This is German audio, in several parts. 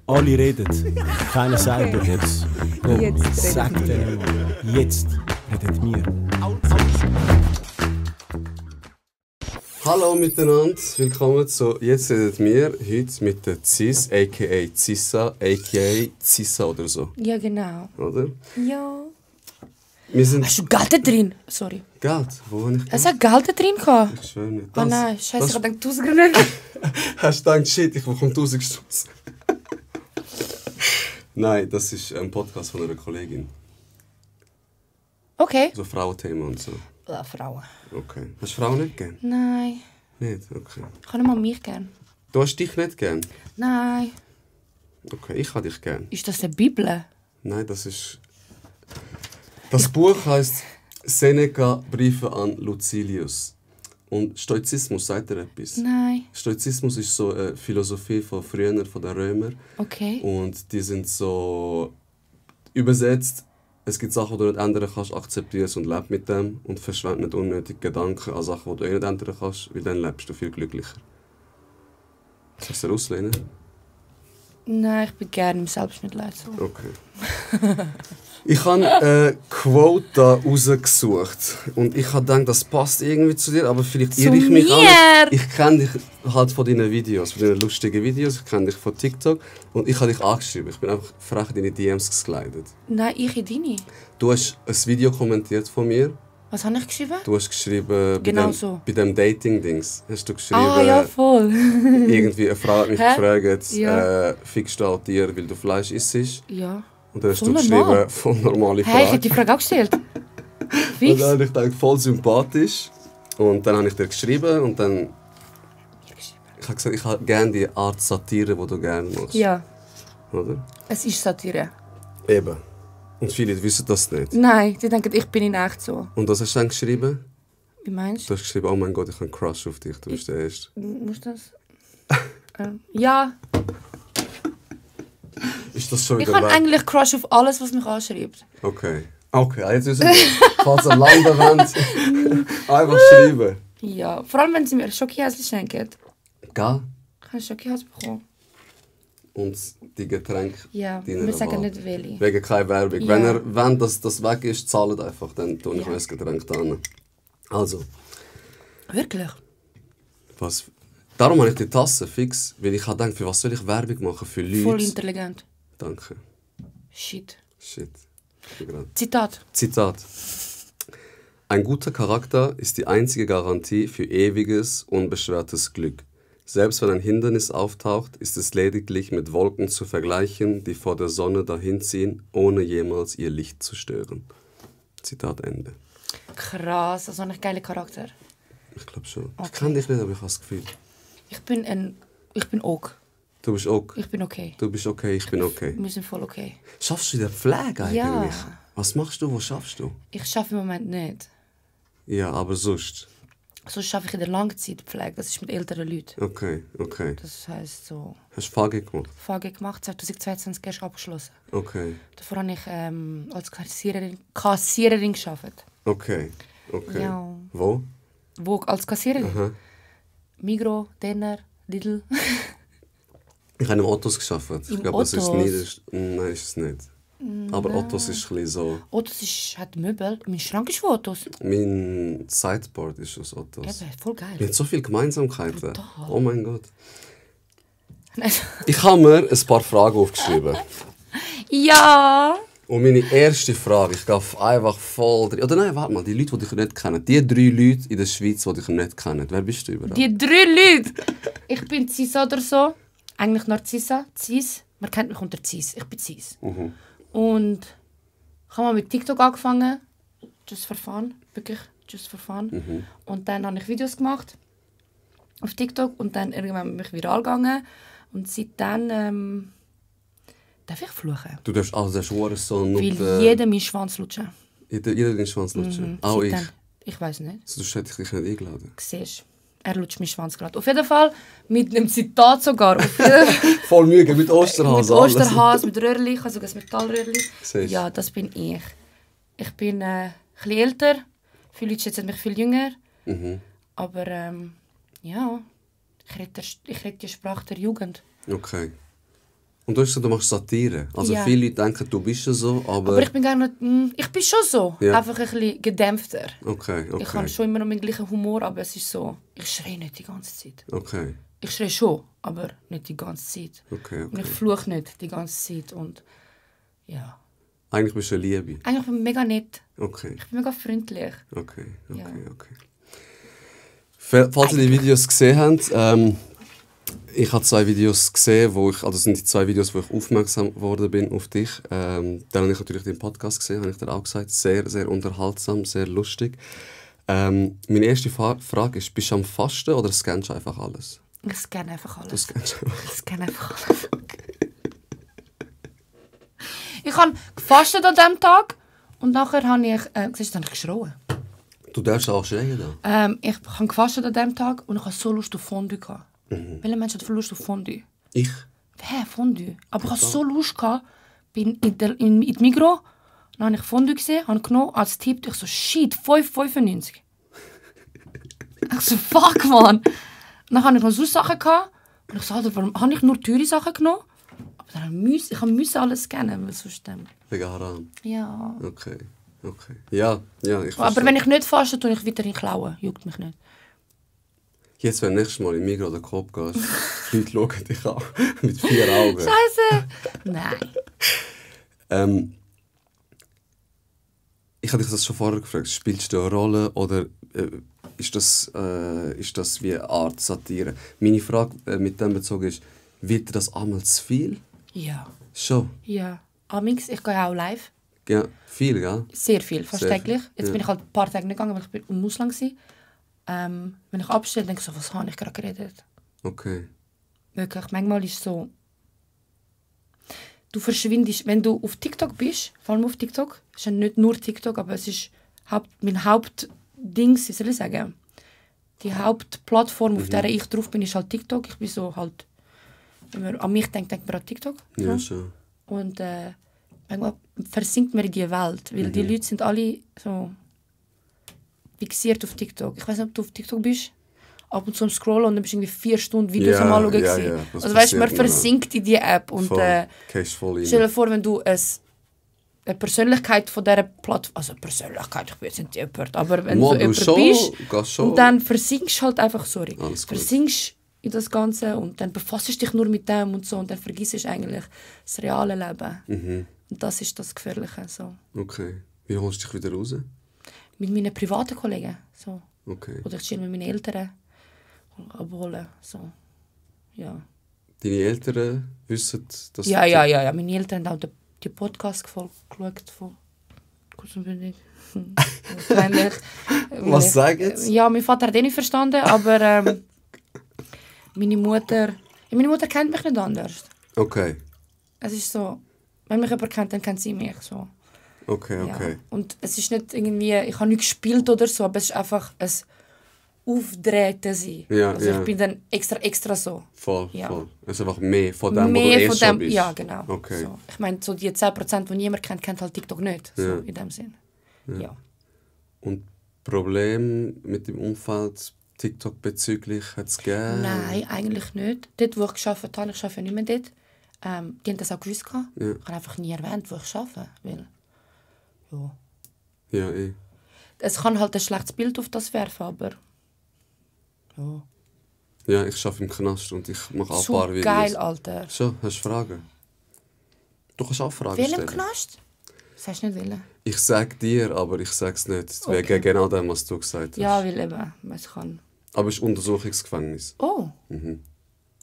Alle reden, keiner sagt Okay. jetzt. Jetzt Sag reden wir. denen mal. Jetzt redet wir. Hallo miteinander, willkommen zu «Jetzt redet wir», heute mit der Cis, a.k.a. Cissa, a.k.a. Cissa oder so, Ja, genau. oder? Ja. Wir sind... Hast du Geld da drin? Sorry. Geld? Wo habe ich Geld? Es hat Geld da drin gehabt. Ich schwöre nicht. Oh nein, scheiße, ich das- hab gedacht, 1000 Gründe. Hast du gedacht, shit, ich bekomme 1000 Stutz? Nein, das ist ein Podcast von einer Kollegin. Okay. So Frauenthema und so. Frauen. Okay. Hast du Frauen nicht gern? Nein. Nicht? Okay. Ich habe nicht mal mich gern. Du hast dich nicht gern? Nein. Okay, ich habe dich gern. Ist das eine Bibel? Nein, das ist... Das Buch heisst Seneca Briefe an Lucilius. Und Stoizismus, sagt dir etwas? Nein. Stoizismus ist so eine Philosophie von früher, von den Römern. Okay. Und die sind so übersetzt. Es gibt Sachen, die du nicht ändern kannst, akzeptiere es und lebe mit dem. Und verschwende nicht unnötig Gedanken an Sachen, die du nicht ändern kannst, weil dann lebst du viel glücklicher. Soll ich dir auslehnen? Nein, ich bin gerne im Selbstmitleid. So. Okay. Ich habe eine Quote da rausgesucht. Und ich habe gedacht, das passt irgendwie zu dir, aber vielleicht Zu irre ich mich auch mir? nicht. Ich kenne dich halt von deinen Videos, von deinen lustigen Videos. Ich kenne dich von TikTok. Und ich habe dich angeschrieben. Ich bin einfach frech in deine DMs geslidet. Nein, ich in deine. Du hast ein Video kommentiert von mir. Was habe ich geschrieben? Du hast geschrieben, Genau so. bei dem Dating-Dings, hast du geschrieben, Ah, ja, voll. irgendwie eine Frau hat mich Hä? gefragt, Ja. fickst du auch Tiere, weil du Fleisch isst? Ja. Und dann hast Voll du normal. geschrieben, voll normale Hey, ich hätte Frage. die Frage auch gestellt. Und Fix. dann habe ich gedacht, voll sympathisch. Und dann habe ich dir geschrieben und dann... Ich habe gesagt, ich habe gerne die Art Satire, die du gerne machst. Ja, Oder? es ist Satire. Eben. Und viele wissen das nicht. Nein, die denken, ich bin in echt so. Und was hast du dann geschrieben? Wie meinst Du hast geschrieben, oh mein Gott, ich habe einen Crush auf dich, du bist der Erste. du? Muss das? Ja, Ist das schon ich wieder habe weg? eigentlich Crush auf alles, was mich anschreibt. Okay. Okay, jetzt wissen wir. Falls ihr landen wollt, einfach schreiben. Ja, vor allem, wenn sie mir Schokohäschen schenken. Gell? Ich habe Schokohäschen bekommen. Und die Getränke. Ja, deiner wir sagen Wahl. nicht welche. Wegen keine Werbung. Ja. Wenn das weg ist, zahlt einfach, dann tue ich Ja. euch das Getränk da hin. Also, Wirklich? was... Darum habe ich die Tasse fix, weil ich habe gedacht, für was soll ich Werbung machen? Für Leute? Voll intelligent. Danke. Shit. Shit. Ich bin grad- Zitat. Zitat. Ein guter Charakter ist die einzige Garantie für ewiges, unbeschwertes Glück. Selbst wenn ein Hindernis auftaucht, ist es lediglich mit Wolken zu vergleichen, die vor der Sonne dahinziehen, ohne jemals ihr Licht zu stören. Zitat Ende. Krass, das ist ein geiler Charakter. Ich glaube schon. Ich Okay. kenne dich nicht, aber ich habe das Gefühl. Ich bin ok. Du bist okay. Ich bin okay. Du bist okay, ich bin okay. Wir sind voll okay. Schaffst du in der Pflege eigentlich? Ja. Was machst du, wo schaffst du? Ich arbeite im Moment nicht. Ja, aber sonst. Sonst arbeite ich in der Langzeitpflege. Das ist mit älteren Leuten. Okay, okay. Das heisst so... Hast du FAGI gemacht? VG gemacht, 2022 erst abgeschlossen. Okay, Davor habe ich als Kassiererin gearbeitet. okay, okay. Ja. Wo? Wo? Als Kassiererin? Aha. Migros, Denner, Lidl. Ich habe im Ottos gearbeitet. Ich Im glaube, das ist Ottos? nicht. Nein, ist es nicht. Aber Ottos ist ein bisschen so. Ottos hat Möbel. Mein Schrank ist von Ottos. Mein Sideboard ist aus Ottos. Eben, voll geil. Wir haben so viele Gemeinsamkeiten. Brutal. Oh mein Gott. Ich habe mir ein paar Fragen aufgeschrieben. Ja! Und meine erste Frage, ich gehe einfach voll drin. Oder nein, warte mal, die Leute, die dich nicht kennen. Die 3 Leute in der Schweiz, die dich nicht kennen. Wer bist du überhaupt? Die 3 Leute! Ich bin Cis oder so. Eigentlich Narzissa. Cis. Man kennt mich unter Cis. Ich bin Cis. Und ich habe mal mit TikTok angefangen. Just for fun. Wirklich, just for fun. Und dann habe ich Videos gemacht. Auf TikTok. Und dann irgendwann bin ich viral gegangen. Und seitdem... darf ich fluchen? Du darfst also so Weil jeder meinen Schwanz lutschen. Jeder den Schwanz lutschen. Auch ich. Seitdem. Ich weiß nicht. Sonst hätte ich dich nicht eingeladen. Siehst er lutscht meinen Schwanz gerade. Auf jeden Fall mit einem Zitat sogar. Auf jeden Voll Mühe mit Osterhase. mit Osterhase, mit Röhrli, ich habe sogar ein Metallröhrli. Siehst. Ja, das bin ich. Ich bin ein bisschen älter. Viele Leute schätzen mich viel jünger. Aber ja, ich rede die Sprache der Jugend. Okay. Und du hast gesagt, du machst Satire. Also Ja. viele Leute denken, du bist ja so, Aber ich bin gar nicht... Ich bin schon so. Ja. Einfach ein bisschen gedämpfter. Okay. Ich habe schon immer noch meinen gleichen Humor, aber es ist so... Ich schreie nicht die ganze Zeit. Okay. Ich schreie schon, aber nicht die ganze Zeit. Okay. Und ich fluche nicht die ganze Zeit. Und ja... Eigentlich bist du eine Liebe. Eigentlich bin ich mega nett. Okay. Ich bin mega freundlich. Okay. Ja. Falls ihr die Videos gesehen habt, ich habe 2 Videos gesehen, also das sind die 2 Videos, wo ich aufmerksam geworden bin auf dich. Dann habe ich natürlich den Podcast gesehen, habe ich dir auch gesagt. Sehr, sehr unterhaltsam, sehr lustig. Meine erste Frage ist, bist du am Fasten oder scannst du einfach alles? Ich scanne einfach alles. Du scannst einfach. Ich scanne einfach alles. Ich habe gefastet an diesem Tag und nachher habe ich... siehst du, habe ich geschrauen. Du darfst auch schreien da. Ich habe gefastet an diesem Tag und ich hatte so Lust auf Fondue. Welcher Mensch hat Lust auf Fondue? Ich? Hä, Fondue? Aber ich hatte so Lust. Bin in die Migros, dann habe ich Fondue gesehen, habe genommen, als Tipp, ich so, shit, 5,95. Ich so, fuck, man. Dann hatte ich noch so Sachen und ich so, Alter, warum habe ich nur teure Sachen genommen? Aber dann musste alles scannen, weil sonst... Wegen Haram? Ja. Okay. Ja, ich verstehe. Aber wenn ich nicht faste, tue ich weiterhin klauen. Juckt mich nicht. Jetzt, wenn du nächstes Mal in Migros oder Coop gehst, die Leute schauen dich an mit 4 Augen. Scheiße! Nein. Ich hatte dich das schon vorher gefragt. Spielst du eine Rolle oder ist das wie eine Art Satire? Meine Frage mit dem bezogen ist, wird dir das einmal zu viel? Ja. Schon? Ja. Amix, ich gehe auch live. Ja, viel, gell? Sehr viel, fast Sehr täglich. viel, Jetzt ja. bin ich halt ein paar Tage nicht gegangen, weil ich im Ausland war. Wenn ich abstelle, denke ich so, was habe ich gerade geredet? Okay. Wirklich, manchmal ist es so... Du verschwindest, wenn du auf TikTok bist, vor allem auf TikTok, ist ja nicht nur TikTok, aber es ist mein Hauptding, wie soll ich sagen? Die Hauptplattform, auf der ich drauf bin, ist halt TikTok. Ich bin so halt... Wenn man an mich denkt, denkt man an TikTok. So. Ja, schon. Und manchmal versinkt man in die Welt, weil die Leute sind alle so fixiert auf TikTok. Ich weiß nicht, ob du auf TikTok bist. Ab und zu am Scrollen und dann bist du irgendwie 4 Stunden Videos am Anschauen gewesen. Ja. Also weißt du, man versinkt in die App. Und Voll stell dir vor, wenn du eine Persönlichkeit von dieser Plattform... Also Persönlichkeit, ich bin jetzt nicht jemand, aber wenn Mal, du jemand schon, bist schon. und dann versinkst halt einfach, Alles gut. versinkst in das Ganze und dann befasst dich nur mit dem und so und dann vergisst du eigentlich das reale Leben. Und das ist das Gefährliche. So. Okay. Wie holst du dich wieder raus? Mit meinen privaten Kollegen. So. Okay. Oder ich chill mit meinen Eltern abholen. So. Ja. Deine Eltern wissen, dass Ja. Meine Eltern haben auch die Podcast-Folge geschaut von Kurz und bündig. Peinlich. Was sagen sie? Ja, mein Vater hat nicht verstanden, aber meine Mutter kennt mich nicht anders. Okay. Es ist so, wenn mich jemand kennt, dann kennt sie mich so. Okay. Ja. Und es ist nicht irgendwie, ich habe nicht gespielt oder so, aber es ist einfach ein Aufdrehten sein. Ja, also ja. ich bin dann extra so. Voll. Ja. Also einfach mehr von dem, Mehr wo du von schon dem, bist. ja genau. Okay. So. Ich meine, so die 10%, die niemand kennt, kennt halt TikTok nicht. So, Ja. in dem Sinn. Ja. Und Problem mit dem Umfeld TikTok bezüglich hat es gegeben? Nein, eigentlich nicht. Dort, wo ich gearbeitet habe, ich arbeite nicht mehr dort. Die haben das auch gewusst. Ja. Ich habe einfach nie erwähnt, wo ich arbeite. Weil, ja. Ja, Es kann halt ein schlechtes Bild auf das werfen, aber... Ja. Ja, ich arbeite im Knast und ich mache auch ein So paar Videos. geil, Alter. Schon, hast du Fragen? Du kannst auch Fragen Welchem stellen. Knast? Das hast du nicht wollen. Ich sag dir, aber ich sag's nicht. Okay. Wegen genau dem, was du gesagt hast. Ja, weil eben, man kann... Aber es ist Untersuchungsgefängnis. Oh,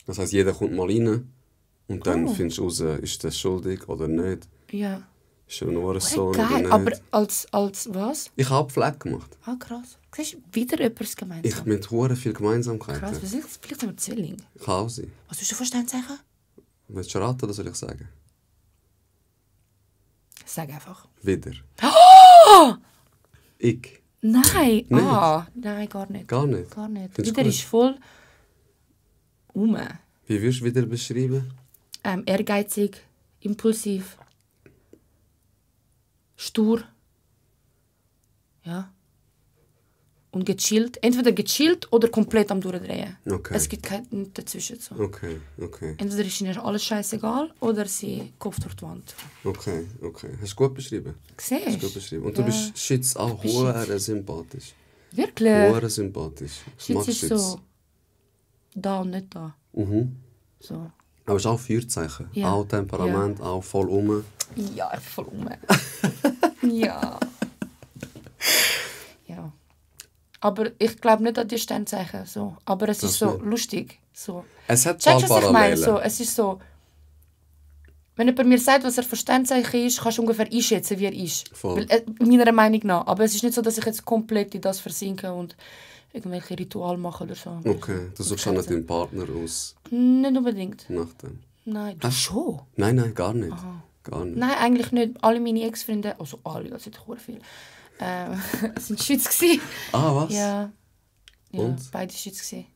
Das heisst, jeder kommt mal rein und dann Oh. findest du raus, ist der schuldig oder nicht. ja. Ist er nur so oder Geil, nicht. aber als was? Ich habe Pflege gemacht. Ah, krass. Siehst du, wieder etwas gemeinsam. Ich mit hure viel Gemeinsamkeiten. Krass, was ist das? Vielleicht sind wir Zwilling. Ich kann auch sein. Was willst du für Sternzeichen? Willst du raten oder soll ich sagen? Sag einfach. Wieder. Ich. Nein! Nicht? Nein, gar nicht. Gar nicht? Gar nicht. Findest du Wieder gut? ist voll... Wie würdest du wieder beschreiben? Ehrgeizig, impulsiv, stur. Ja. und gechillt. Entweder gechillt oder komplett am Durchdrehen. Okay. Es gibt nichts dazwischen. So. Okay. Entweder ist ihnen alles scheißegal oder sie kopft durch die Wand. Okay. Hast du gut beschrieben? Siehst Hast du gut beschrieben. Und du bist Schitz auch hure sympathisch. Wirklich? Hure sympathisch. Ich mag Schitz ist so da und nicht da. So. Aber es ist auch Feuerzeichen. Ja. Auch Temperament, auch voll rum. Ja, voll um. Ja. Ja. Aber ich glaube nicht an die Sternzeichen. So. Aber es ist so nicht. lustig. So. Es hat Checkst du, was ich meine? Parallelen. So, es ist so... Wenn jemand mir sagt, was er für Sternzeichen ist, kannst du ungefähr einschätzen, wie er ist. Voll. Weil, meiner Meinung nach. Aber es ist nicht so, dass ich jetzt komplett in das versinke und irgendwelche Rituale mache oder so. Okay, du suchst auch nicht deinen Partner aus Nicht unbedingt. nach dem. Nein, du schon? Nein, gar nicht. Gar nicht. Nein, eigentlich nicht. Alle meine Ex-Freunde, also alle, das sind sehr viel, sind Schütz gewesen. Ah, was? Ja. Und? Beide Schütz gewesen.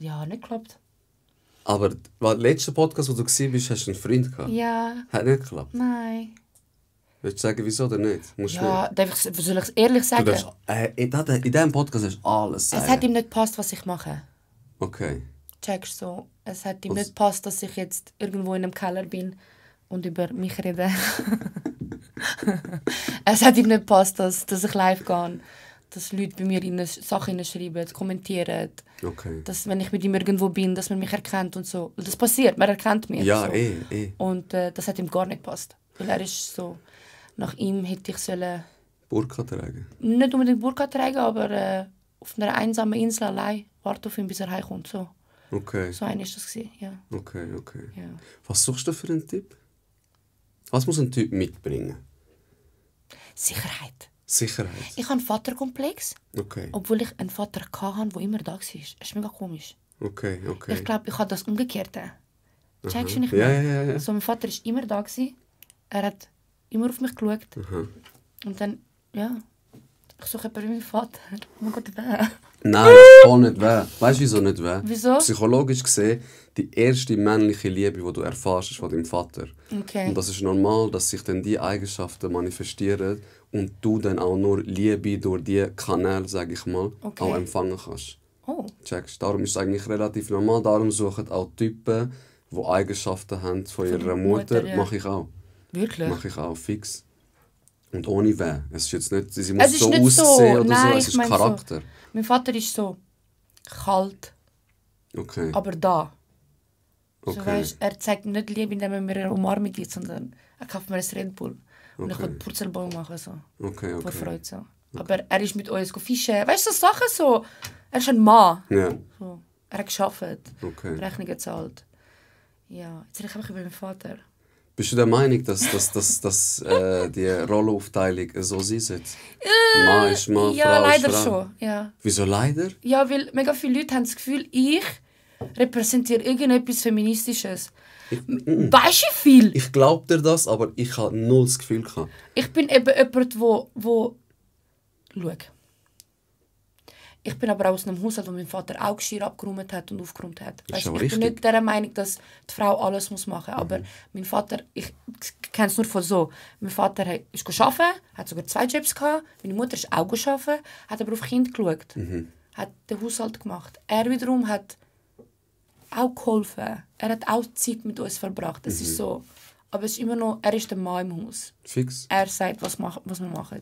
Ja, nicht geklappt. Aber der letzte Podcast, wo du warst, hast du einen Freund gehabt? Ja, Hat nicht geklappt. nein. Willst du sagen, wieso oder nicht? Musst du Ja, soll ich es ehrlich nicht. sagen? Du darfst, in diesem Podcast hast du alles sagen. Es hat ihm nicht gepasst, was ich mache. Okay. Checkst du? Es hat ihm nicht gepasst, dass ich jetzt irgendwo in einem Keller bin und über mich rede. Es hat ihm nicht gepasst, dass ich live gehe. Dass Leute bei mir Sachen schreiben, kommentieren. Okay. Dass, wenn ich mit ihm irgendwo bin, dass man mich erkennt und so. Und das passiert, man erkennt mich. Ja, so. eh. Und das hat ihm gar nicht gepasst. Weil er ist so... Nach ihm hätte ich sollen... Burka tragen. Nicht unbedingt Burka tragen, aber auf einer einsamen Insel allein warten auf ihn, bis er heimkommt. So, Okay. so einer war das. Ja. Okay. Ja. Was suchst du für einen Typ? Was muss ein Typ mitbringen? Sicherheit. Sicherheit. Ich habe einen Vaterkomplex, Okay. obwohl ich einen Vater hatte, der immer da war. Das ist mega komisch. Okay. Ich glaube, ich habe das Umgekehrte. Checkst du nicht Ja, mehr? ja. So, mein Vater war immer da. Er hat immer auf mich geschaut. Und dann, ja, ich suche jemanden wie mein Vater. Oh mein Gott, wer? Nein, das kann nicht weh. Weißt du, wieso nicht weh? Wieso? Psychologisch gesehen, die erste männliche Liebe, die du erfährst, ist von deinem Vater. Okay. Und das ist normal, dass sich dann die Eigenschaften manifestieren und du dann auch nur Liebe durch diese Kanäle, sage ich mal, Okay. auch empfangen kannst. Oh, Checkst? Darum ist es eigentlich relativ normal. Darum suchen auch Typen, die Eigenschaften haben von ihrer der Mutter. Mutter, ja. Mache ich auch. wirklich? Mache ich auch, fix. Und ohne Weh. Es ist jetzt nicht, sie Es muss ist so nicht so. aussehen oder Nein, so. Es ich ist meine Charakter. So. Mein Vater ist so kalt, Okay. aber da. So, Okay. weißt, er zeigt nicht Liebe, indem er mir eine Umarmung gibt, sondern er kauft mir ein Red Bull. Und ich Okay. will Purzelbaum machen, so. Okay. Vor Freude, so. Aber er ist mit uns fischen. Weißt du, so Sachen so. Er ist ein Mann. Ja, So. Er hat gearbeitet, okay. Rechnungen gezahlt. Ja, jetzt rede ich einfach über meinen Vater. Bist du der Meinung, dass die Rollenaufteilung so sein sollte? Mann ist Mann, Ja, Frau leider ist Frau. schon. Ja. Wieso leider? Ja, weil mega viele Leute haben das Gefühl, ich repräsentiere irgendetwas Feministisches. Weißt du wie viel? Ich glaube dir das, aber ich habe null das Gefühl gehabt. Ich bin eben jemand, wo... Schau. Ich bin aber auch aus einem Haushalt, wo mein Vater auch Geschirr abgeräumt hat und aufgeräumt hat. Ist Weißt, aber ich bin richtig. nicht der Meinung, dass die Frau alles machen muss. Aber mein Vater, ich kenne es nur von so. Mein Vater ist arbeiten, hat sogar 2 Jobs gehabt. Meine Mutter ist auch arbeiten, hat aber auf Kind geschaut. Hat den Haushalt gemacht. Er wiederum hat auch geholfen. Er hat auch Zeit mit uns verbracht. Es ist so. Aber es ist immer noch, er ist der Mann im Haus. Fix. Er sagt, was wir machen.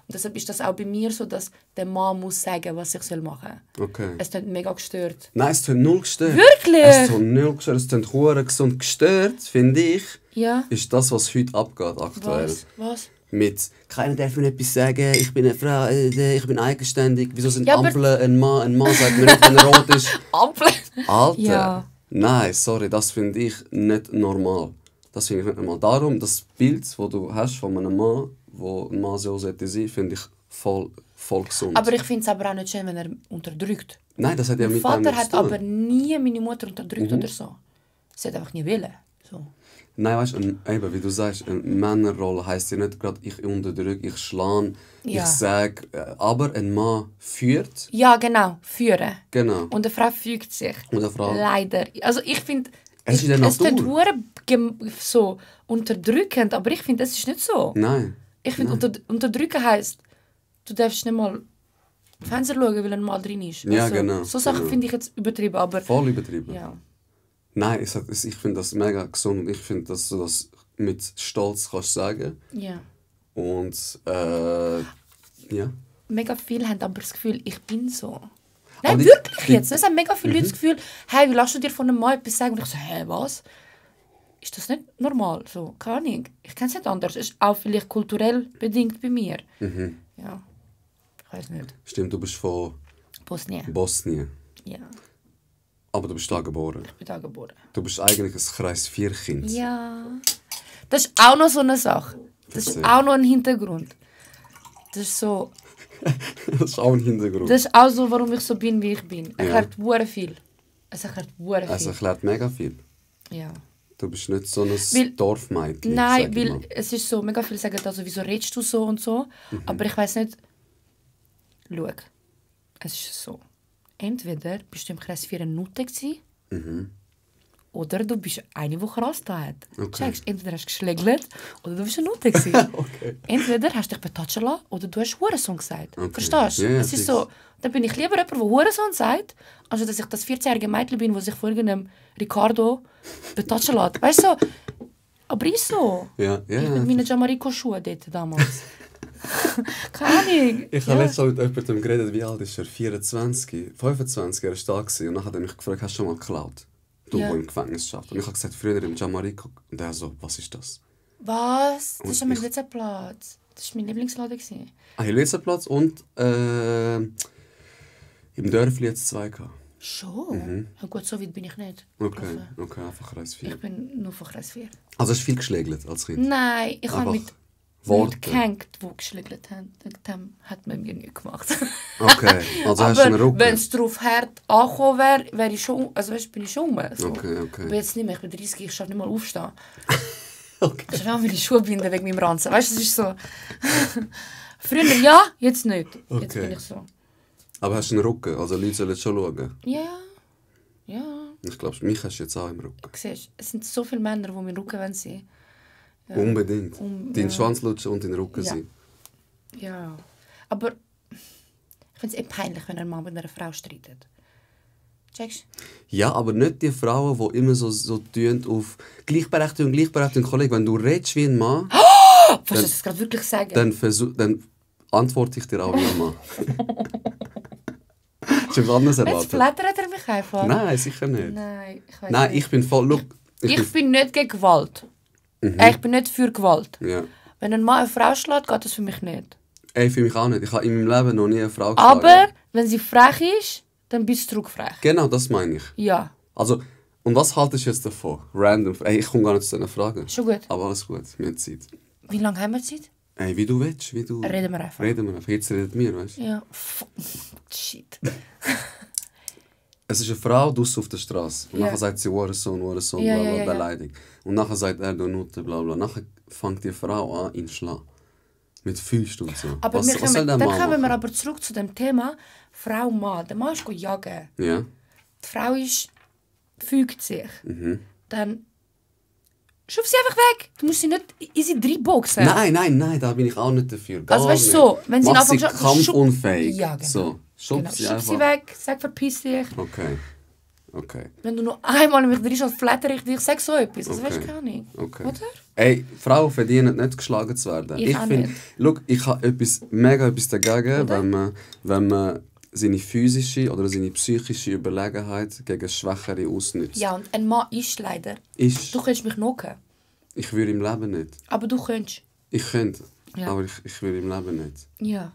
Und deshalb ist das auch bei mir so, dass der Mann muss sagen, was ich machen soll. Okay. Es klingt mega gestört. Nein, es tut null gestört. Wirklich? Es tut null gestört. Es tut hure gesund gestört, finde ich, Ja? ist das, was heute abgeht aktuell. Was? Mit «Keiner darf mir etwas sagen, ich bin eine Frau, ich bin eigenständig, wieso sind Ja, aber- Ampeln ein Mann? Ein Mann sagt mir nicht, wenn er rot ist.» Apfel! Alter! Ja. Nein, sorry, das finde ich nicht normal. Das finde ich nicht normal. Darum, das Bild, das du hast von einem Mann, wo ein Mann so sollte sein, finde ich voll gesund. Aber ich finde es aber auch nicht schön, wenn er unterdrückt. Nein, das hat ja Mein mit dem Vater nichts hat zu tun. aber nie meine Mutter unterdrückt oder so. Sie hat einfach nie wollen. So. Nein, weißt du, eben, wie du sagst, eine Männerrolle heisst ja nicht gerade, ich unterdrücke, ich schlage, Ja. ich sage, aber ein Mann führt. Ja, genau. Führen. Genau. Und eine Frau fügt sich. Und eine Frau- Leider. Also ich finde... Es ist in der Es klingt Natur. hure so unterdrückend, aber ich finde, es ist nicht so. Nein. Ich finde, unterdrücken heisst, du darfst nicht mal Fernseher schauen, weil ein Mann drin ist. Ja, genau. So Sachen genau. finde ich jetzt übertrieben, aber... Voll übertrieben. Ja. Nein, ich finde das mega gesund. Ich finde, dass du das mit Stolz kannst sagen. Ja. Und ja. Mega viele haben aber das Gefühl, ich bin so. Aber Nein, die- wirklich die- jetzt. Es haben mega viele Leute das Gefühl, hey, wie lässt du dir von einem Mann etwas sagen? Und ich so, hä, was? Ist das nicht normal? So, keine Ahnung. Ich kenne es nicht anders. Es ist auch vielleicht kulturell bedingt bei mir. Ja. Ich weiß nicht. Stimmt, du bist von Bosnien. Bosnien. Ja, Aber du bist da geboren. ich bin da geboren. Du bist eigentlich ein Kreis 4-Kind. Ja. Das ist auch noch so eine Sache. Das ist Erzähl. auch noch ein Hintergrund. Das ist so... Das ist auch ein Hintergrund. Das ist auch so, warum ich so bin, wie ich bin. Ja. Erklärt hure viel. Es erklärt hure viel. Es erklärt mega viel. Ja. Du bist nicht so ein Weil- Dorfmädchen. Nein, sag ich weil mal. es ist so, mega viele sagen also, wieso redest du so und so. Aber ich weiss nicht. Schau, es ist so. Entweder bist du im Kreis 4 eine Nutte gewesen, oder du bist eine, die krass da hat. Okay. Checkst, entweder hast du geschlägelt, oder du bist eine Nutte gewesen. Okay. Entweder hast du dich betatschen lassen, oder du hast Hurensohn gesagt. Okay. Verstehst du? Ja, ja, Es ist fix. so, dann bin ich lieber jemand, der Hurensohn sagt, als dass ich das 14-jährige Mädchen bin, das sich von irgendeinem Ricardo betatschen lässt. Weißt du, so, aber ist so. Ja, ja, Ich ja. mit meinen Jamaico-Schuhen dort damals. Keine Ahnung. Ich habe letztes Mal mit jemandem geredet, wie alt ist er? 24, 25, er war da gewesen. Und dann hat er mich gefragt, hast du schon mal geklaut? Du, Ja. der im Gefängnis schafft. Und ich habe gesagt, früher im Jamaica. Und er so, was ist das? Was? Das Und ist mein ich- letzter Platz. Das war mein Lieblingsladen. gewesen. Helvetiaplatz und im Dörfli jetzt 2 gehabt. Schon? Ja gut, so weit bin ich nicht. Okay, gelaufen. okay, einfach Kreis 4. Ich bin nur von Kreis 4. Also hast du viel geschlägelt als Kind? Nein, ich habe Einfach mit Worte. Leuten gehängt, die geschlägelt haben. Dem hat man mir nicht gemacht. Okay, also hast du einen Aber Rücken? wenn es darauf hart angekommen wäre, wäre ich schon, also weißt, bin ich schon rum. So. Okay, okay. Aber jetzt nicht mehr, ich bin 30, ich schaffe nicht mal aufstehen. Okay. Ich habe meine Schuhe binden wegen meinem Ranzen. Weißt du, das ist so... Früher ja, jetzt nicht. Jetzt Okay. bin ich so... Aber hast du einen Rücken? Also Leute sollen schon schauen. Ja, ja. Ich glaube, mich hast du jetzt auch im Rücken. Siehst, es sind so viele Männer, die meinen Rücken wollen sehen. Unbedingt. Dein ja. Schwanz lutschen und dein Rücken Ja. sein. Ja. Aber ich finde es peinlich, wenn ein Mann mit einer Frau streitet. Checkst Ja, aber nicht die Frauen, die immer so tun auf Gleichberechtigung, Kollege. Wenn du redest wie ein Mann, du? Was soll ich das gerade wirklich sagen? dann antworte ich dir auch wie ein Mann. Hast du was anderes Jetzt erwartet? flattert er mich einfach. Nein, sicher nicht. Nein, ich weiß Nein, nicht. ich bin voll... Look, Ich bin nicht gegen Gewalt. Mhm. Ich bin nicht für Gewalt. Ja. Wenn ein Mann eine Frau schlägt, geht das für mich nicht. Ey, für mich auch nicht. Ich habe in meinem Leben noch nie eine Frau geschlagen. Aber wenn sie frech ist, dann bist du zurückfrech. Genau, das meine ich. Ja, Also, und was haltest du jetzt davon? Random. Ey, ich komme gar nicht zu diesen Fragen. schon gut. Aber alles gut, wir haben Zeit. Wie lange haben wir Zeit? Ey, wie du willst, wie du... Reden wir einfach. Reden wir einfach. Jetzt redet wir, weißt du? Ja. Shit. Es ist eine Frau draussen auf der Straße. Und Ja. nachher sagt sie, Hurensohn, Ja, bla bla, ja, ja. beleidigt. Und nachher sagt er, du Nutte, bla bla. Nachher fängt die Frau an, ihn zu schlagen. Mit Füßen und so. Aber was wir soll kommen, der dann Mann kommen wir machen? aber zurück zu dem Thema Frau Mann. Der Mann ist jagen. Ja. Die Frau ist, fügt sich. Mhm. Dann schuf sie einfach weg. Du musst sie nicht in sie reinboxen. Nein, da bin ich auch nicht dafür. Gar Also weißt du nicht. so, wenn sie Mach Anfang sie schon- kampfunfähig. Ja, genau. So, schub Genau. sie Schub einfach. sie weg, sag verpiss dich. Okay. Okay. Wenn du noch einmal in mich reinschaust, flatter ich dich, sag so etwas. Das Okay. weißt du gar nicht. Okay. Oder? Ey, Frauen verdienen nicht geschlagen zu werden. Ich auch finde, nicht. look, ich habe mega etwas dagegen, Oder? wenn man seine physische oder seine psychische Überlegenheit gegen Schwächere ausnützt. Ja, und ein Mann ist leider. Ich Du könntest mich knocken. würde im Leben nicht. Aber du könntest. Ich könnte, Ja. aber ich würde im Leben nicht. Ja.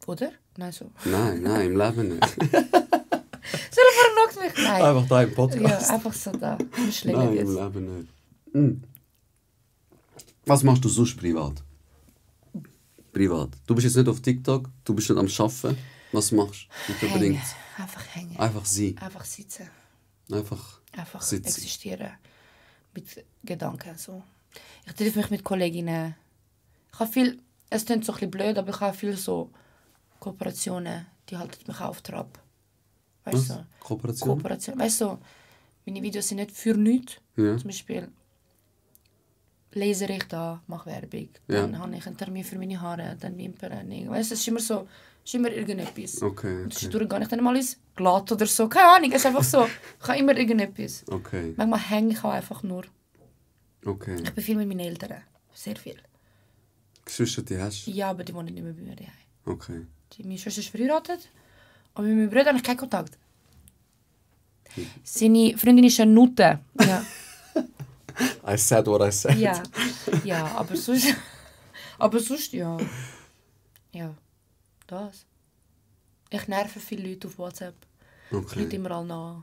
Oder? Nein, so. Nein, im Leben nicht. Stell dir vor, er knockt mich. Nein. Einfach da im Ja, Podcast. einfach so da. Wir schlägen Nein, im jetzt. Leben nicht. Was machst du sonst privat? Privat. Du bist jetzt nicht auf TikTok, du bist nicht am Arbeiten. Was machst du? Nicht Hängen. unbedingt. Einfach hängen. Einfach sein. Einfach sitzen. Einfach Einfach sitzen. existieren. Mit Gedanken. So. Ich treffe mich mit Kolleginnen. Ich habe viel, es klingt so ein bisschen blöd, aber ich habe viel so Kooperationen, die halten mich auf Trab. Weißt Was? du? So? Kooperation? Kooperation. Weißt du, so, meine Videos sind nicht für nichts. Ja. Zum Beispiel, laser ich da, mache Werbung. Dann habe ich einen Termin für meine Haare, dann Wimpern. Weißt du, es ist immer so, es ist immer irgendetwas. Okay. Und zwischendurch gehe ich dann mal ins Glatt oder so. Keine Ahnung, es ist einfach so. Ich habe immer irgendetwas. Okay. Manchmal hänge ich auch einfach nur. Okay. Ich bin viel mit meinen Eltern. Sehr viel. Geschwister, die hast du? Ja, aber die wohnen nicht mehr bei mir daheim. Okay. Meine Schwester ist verheiratet. Und mit meinem Bruder habe ich keinen Kontakt. Seine Freundin ist eine Nutte. Ja. I said what I said. Ja, ja, aber sonst... Aber sonst, ja. Ja, das. Ich nerve viele Leute auf WhatsApp. Okay. Leute immer alle nach.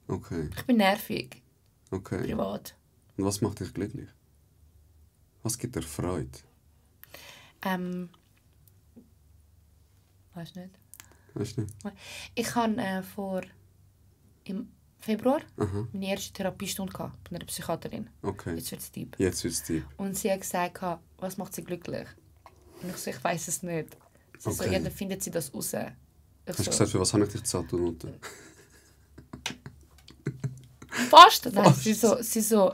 Okay. Ich bin nervig. Okay. Privat. Und was macht dich glücklich? Was gibt dir Freude? Weiß nicht. Weißt du nicht? Ich hatte im Februar Aha. meine erste Therapiestunde gehabt, bei einer Psychiaterin. Okay. Jetzt wird es deep. Jetzt wird es deep. Und sie hat gesagt, was macht sie glücklich? Und ich so, ich weiß es nicht. Sie so, Okay. ja, dann findet sie das raus. Ich Hast du so, gesagt, für was habe ich dich gezahlt, du Note? fast. Nein, sie so,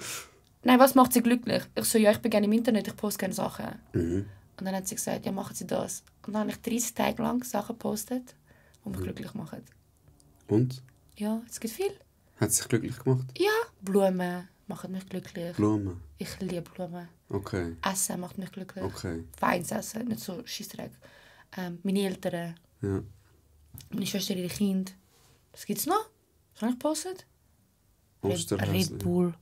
nein, was macht sie glücklich? Ich so, ja, ich bin gerne im Internet, ich poste gerne Sachen. Mhm. Und dann hat sie gesagt, ja, machen Sie das. Und dann habe ich 30 Tage lang Sachen gepostet, die mich glücklich machen. Und? Ja, es gibt viel. Hat es dich glücklich gemacht? Ja, Blumen machen mich glücklich. Blumen. Ich liebe Blumen. Okay. Essen macht mich glücklich. Okay. Feines Essen, nicht so Scheissdreck. Meine Eltern, Ja. meine Schwester, ihre Kinder. Was gibt's noch? Was habe ich gepostet? Osterhäsli. Red Bull.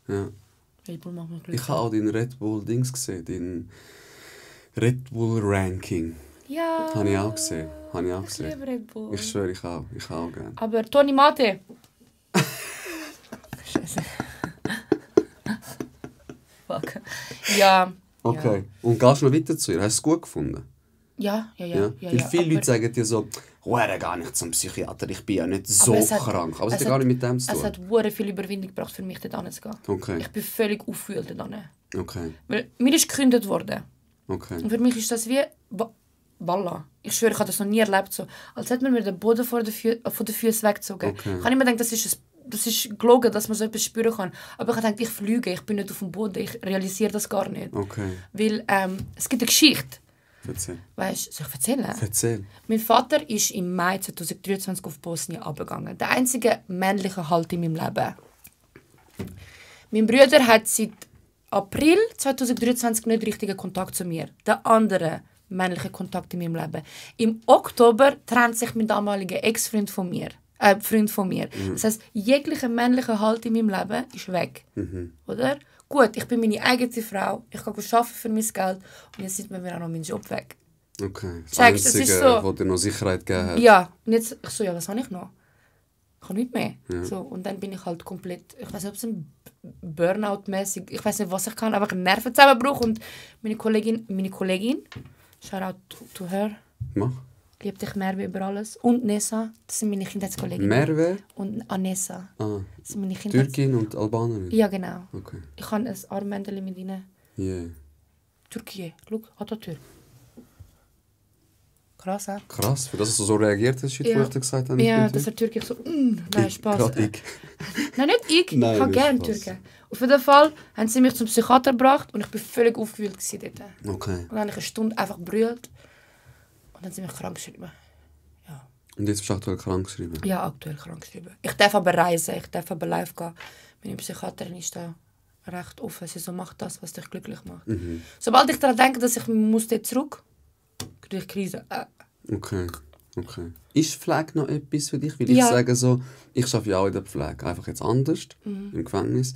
Ja. Red Bull macht mich glücklich. Ich habe auch dein Red Bull Dings gesehen, dein Red Bull Ranking. Ja. Habe ich auch gesehen. Habe ich auch Ich gesehen. liebe Red Bull. Ich schwöre, ich auch. Ich auch gerne. Aber Toni Mate. Scheiße. Fuck. Ja. Okay. Und gehst du noch weiter zu ihr? Hast du es gut gefunden? Ja. Weil viele Leute sagen dir so, «Hure, gar nicht zum Psychiater, ich bin ja nicht so Aber es hat- krank.» Aber es hat es ja gar hat- nicht mit dem zu Es tun. hat hure viel Überwindung gebracht für mich, dort hinzugehen. Okay. Ich bin völlig aufgewühlt dort hin. Okay. Weil mir ist gekündigt worden. Okay. Und für mich ist das wie... Voilà. Ich schwöre, ich habe das noch nie erlebt. So. Als hätte man mir den Boden von den Füßen weggezogen. Okay. Ich habe immer gedacht, das ist gelogen, dass man so etwas spüren kann. Aber ich habe gedacht, ich fliege, ich bin nicht auf dem Boden. Ich realisiere das gar nicht. Okay. Weil es gibt eine Geschichte. Erzähl. Weißt du, soll ich erzählen? Erzähl. Mein Vater ist im Mai 2023 auf Bosnien abgegangen. Der einzige männliche Halt in meinem Leben. Mein Bruder hat seit April 2023 nicht richtigen Kontakt zu mir. Der andere männliche Kontakt in meinem Leben. Im Oktober trennt sich mein damaliger Ex-Freund von mir. Freund von mir. Das heisst, jeglicher männlicher Halt in meinem Leben ist weg. Oder? Gut, ich bin meine eigene Frau. Ich kann arbeiten für mein Geld. Und jetzt nimmt man mir auch noch meinen Job weg. Okay. Das Checkst, es Einzige, ist so- was dir noch Sicherheit gegeben hat. Ja, und jetzt, ich so, ja, was habe ich noch? Ich habe nichts mehr. Ja. So, und dann bin ich halt komplett, ich weiß nicht, ob es ein Burnout-mäßig, ich weiß nicht, was ich kann, aber einen Nervenzusammenbruch. Und meine Kollegin, shout out to her, Mach. liebt dich Merve über alles. Und Nessa, das sind meine Kindheitskolleginnen. Merve? Und Anessa, Ah. das sind meine Kindheits... Türkin und Albanerin? Ja, genau. Okay. Ich habe ein Armbändchen mit ihnen. Yeah. Türkei, schau, Atatürk. Krass, he? Krass, für das dass du so reagiert hast, Ja. wo ich dir gesagt habe, ich Ja, bin dass er Türkei so, nein, Spaß. Gerade ich. Nein, nicht ich. Nein, ich habe nicht gerne Spaß. Türken. Auf jeden Fall haben sie mich zum Psychiater gebracht und ich war völlig aufgewühlt dort. Okay. Und dann habe ich eine Stunde einfach brüllt und dann haben sie mich krank geschrieben. Ja. Und jetzt bist du aktuell krank geschrieben? Ja, aktuell krank geschrieben. Ich darf aber reisen, ich darf aber live gehen. Meine Psychiaterin ist da recht offen. Sie so, mach das, was dich glücklich macht. Sobald ich daran denke, dass ich muss dort zurück, kriege ich Krise. Okay. Okay. Ist Pflege noch etwas für dich? Weil ich Ja. sage so, ich arbeite ja auch in der Pflege, einfach jetzt anders, im Gefängnis.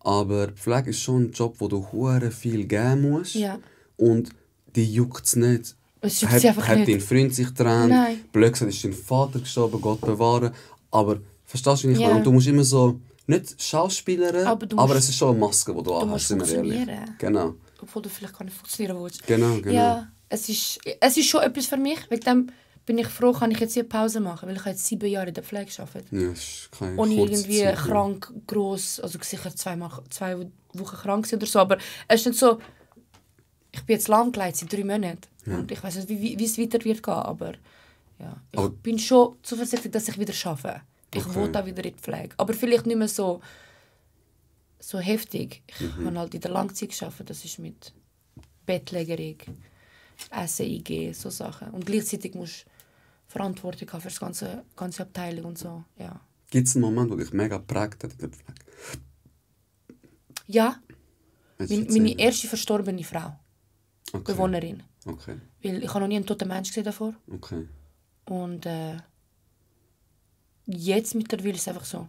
Aber Pflege ist schon ein Job, wo du hure viel geben musst. Ja. Und die juckt es nicht. Es juckt hat sie einfach hat nicht. dein Freund sich getrennt, Nein. blöd gesagt ist dein Vater gestorben, Gott bewahren. Aber verstehst du, wie ich Ja. meine? Und du musst immer so, nicht Schauspielerin, Aber du aber musst- es ist schon eine Maske, die du musst anhast, sind wir ehrlich. funktionieren. Genau, Obwohl du vielleicht gar nicht funktionieren willst. genau. Ja, es ist schon etwas für mich. Wegen dem bin ich froh, kann ich jetzt hier Pause machen, weil ich habe jetzt 7 Jahre in der Pflege gearbeitet. Ja, es ist keine Ohne kurze irgendwie Zeit, ja. krank, gross, also sicher 2 Wochen krank gewesen oder so, aber es ist nicht so, ich bin jetzt lahmgelegt seit 3 Monaten und ich weiß nicht, wie es weiter wird gehen, aber ja, ich Aber- bin schon zuversichtlich, dass ich wieder schaffe. Ich Okay. will auch wieder in die Pflege, aber vielleicht nicht mehr so so heftig. Ich habe halt in der Langzeit gearbeitet, das ist mit Bettlägerung, SEIG, so Sachen. Und gleichzeitig musst du Verantwortung haben für die ganze Abteilung und so, ja. Gibt es einen Moment, der dich mega geprägt hat in der Pflege? Ja, Willst du meine erzählen? erste verstorbene Frau, Okay. Bewohnerin. Okay, Weil ich habe noch nie einen toten Mensch gesehen davor. okay. Und jetzt mittlerweile ist es einfach so,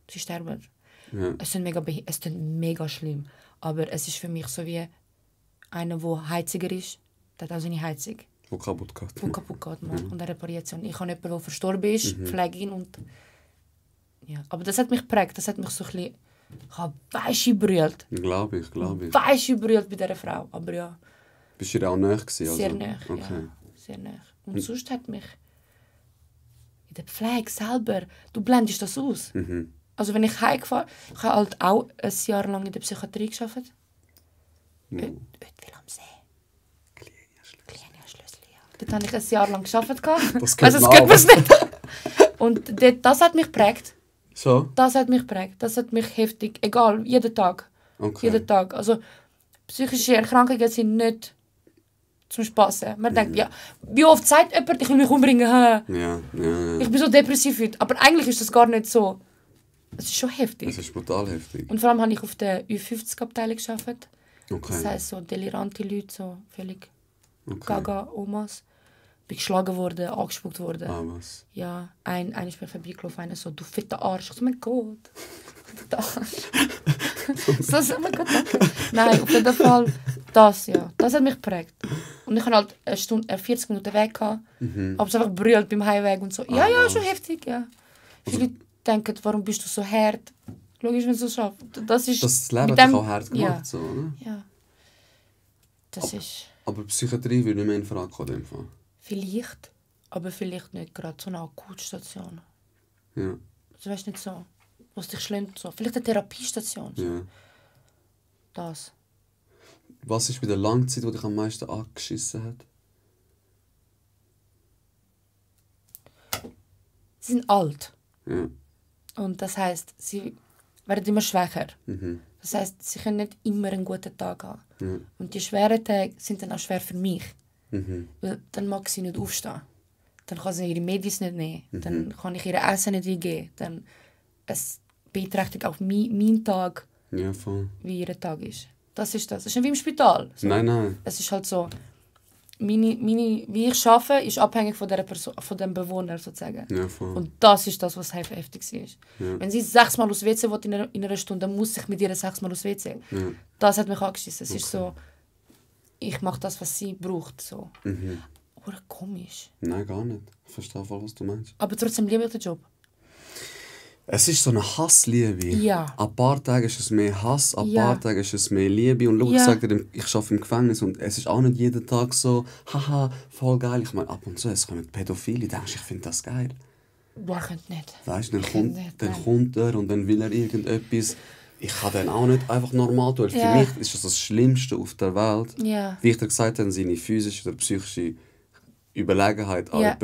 sie sterben. Ja. Es ist mega schlimm, aber es ist für mich so wie einer, der Heiziger ist, der hat auch seine Heizung, Wo kaputt geht. die kaputt geht mal, und er repariert sie. Und ich habe jemanden, der verstorben ist, pflege ihn und ja. Aber das hat mich geprägt, das hat mich so ein bisschen, ich habe Weische brüllt. Glaube ich. Weische brüllt bei dieser Frau, aber ja, Bist du ihr auch nahe gewesen? sehr also? nah, Okay. ja, sehr nah. Und sonst hat mich in der Pflege selber, du blendest das aus. Also wenn ich heimgefahren, ich habe halt auch ein Jahr lang in der Psychiatrie gearbeitet. Will am See. Kleine Schlüssel, ja. Dort habe ich ein Jahr lang gearbeitet. Das kennt das man kennt auch. man es nicht. Und das hat mich geprägt. So? Das hat mich geprägt. Das hat mich heftig. Egal, jeden Tag. Okay. Jeden Tag. Also psychische Erkrankungen sind nicht zum Spassen. Man denkt, ja, wie oft sagt jemand, ich will mich umbringen? Hä? Ja. Ich bin so depressiv heute. Aber eigentlich ist das gar nicht so. Es ist schon heftig. Es ist brutal heftig. Und vor allem habe ich auf der Ü50-Abteilung gearbeitet. Okay. Das heisst so delirante Leute, so völlig Okay. Gaga-Omas. Bin geschlagen worden, angespuckt worden. Ah, was? Ja, einer ist mir vorbeigelaufen, einer so, du fetter Arsch. Ich so, mein Gott. Fetter Arsch. So, oh mein Gott, danke. Nein, auf jeden Fall, das hat mich geprägt. Und ich hatte halt eine Stunde, 40 Minuten Weg gehabt, aber es einfach brüllt beim Heimweg und so. Ja, schon heftig, ja. Viele denken, warum bist du so hart? Logisch, wenn du so schaffst. Das Leben hat dich auch hart gemacht, ja. so, oder? Ja. Das ist Aber Psychiatrie würde nicht mehr in Frage kommen, in dem Fall. vielleicht, aber vielleicht nicht gerade so eine Akutstation. Ja. Also weißt nicht so, was dich schlimmt so. Vielleicht eine Therapiestation. So. Ja. Das. Was ist bei der Langzeit, die dich am meisten angeschissen hat? Sie sind alt. Ja. Und das heisst, sie werden immer schwächer. Mhm. Das heisst, sie können nicht immer einen guten Tag haben. Ja. Und die schweren Tage sind dann auch schwer für mich. Mhm. Weil dann mag sie nicht aufstehen. Dann kann sie ihre Medis nicht nehmen. Dann kann ich ihr Essen nicht eingeben. Dann es beeinträchtigt auch meinen Tag, Ja, voll. wie ihr Tag ist. Das ist das. Es ist nicht wie im Spital. So. Nein. Es ist halt so, wie ich arbeite, ist abhängig von der Person, von dem Bewohner sozusagen. Ja, voll. Und das ist das, was heftig ist. Ja. Wenn sie 6-mal aufs WC will in einer Stunde, dann muss ich mit ihr 6-mal aufs WC. Ja. Das hat mich angeschissen. Es ist so, ich mache das, was sie braucht. So. Aber komisch. Nein, gar nicht. Ich verstehe voll, was du meinst. Aber trotzdem liebe ich den Job. Es ist so eine Hassliebe. Ja. Ein paar Tage ist es mehr Hass, ein Ja. paar Tage ist es mehr Liebe. Und schau, ich Ja. sage dir, ich arbeite im Gefängnis und es ist auch nicht jeden Tag so, haha, voll geil. Ich meine, ab und zu, es kommen Pädophile, denkst ich finde das geil. Du könnt nicht. Weißt du, Ich könnte nicht, dann nein. kommt er und dann will er irgendetwas. Ich kann dann auch nicht einfach normal tun. Ja. Für mich ist das Schlimmste auf der Welt. Ja. Wie ich dir gesagt habe, seine physische oder psychische Überlegenheit Ja.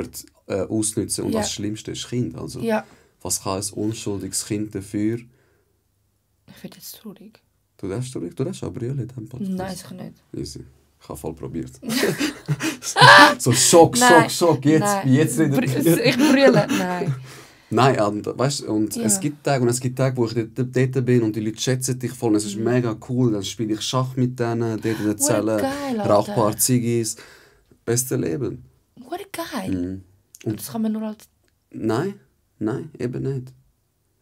ausnutzen. Und Ja. das Schlimmste ist Kind. Also, Ja. was kann ein unschuldiges Kind dafür? Ich werde jetzt traurig. Du darfst auch brüllen in diesem Podcast. Nein, sicher nicht. Easy. Ich habe voll probiert. So Schock. Jetzt redet Ich brülle. Nein. Nein, und, weißt, und Ja. es gibt Tage, wo ich dort bin und die Leute schätzen dich voll und es ist mega cool. Dann spiele ich Schach mit denen, dort in der Zelle, geil, Alter. rauche ein paar Ziggis. Beste Leben. What geil. Und das kann man nur als... Nein, eben nicht.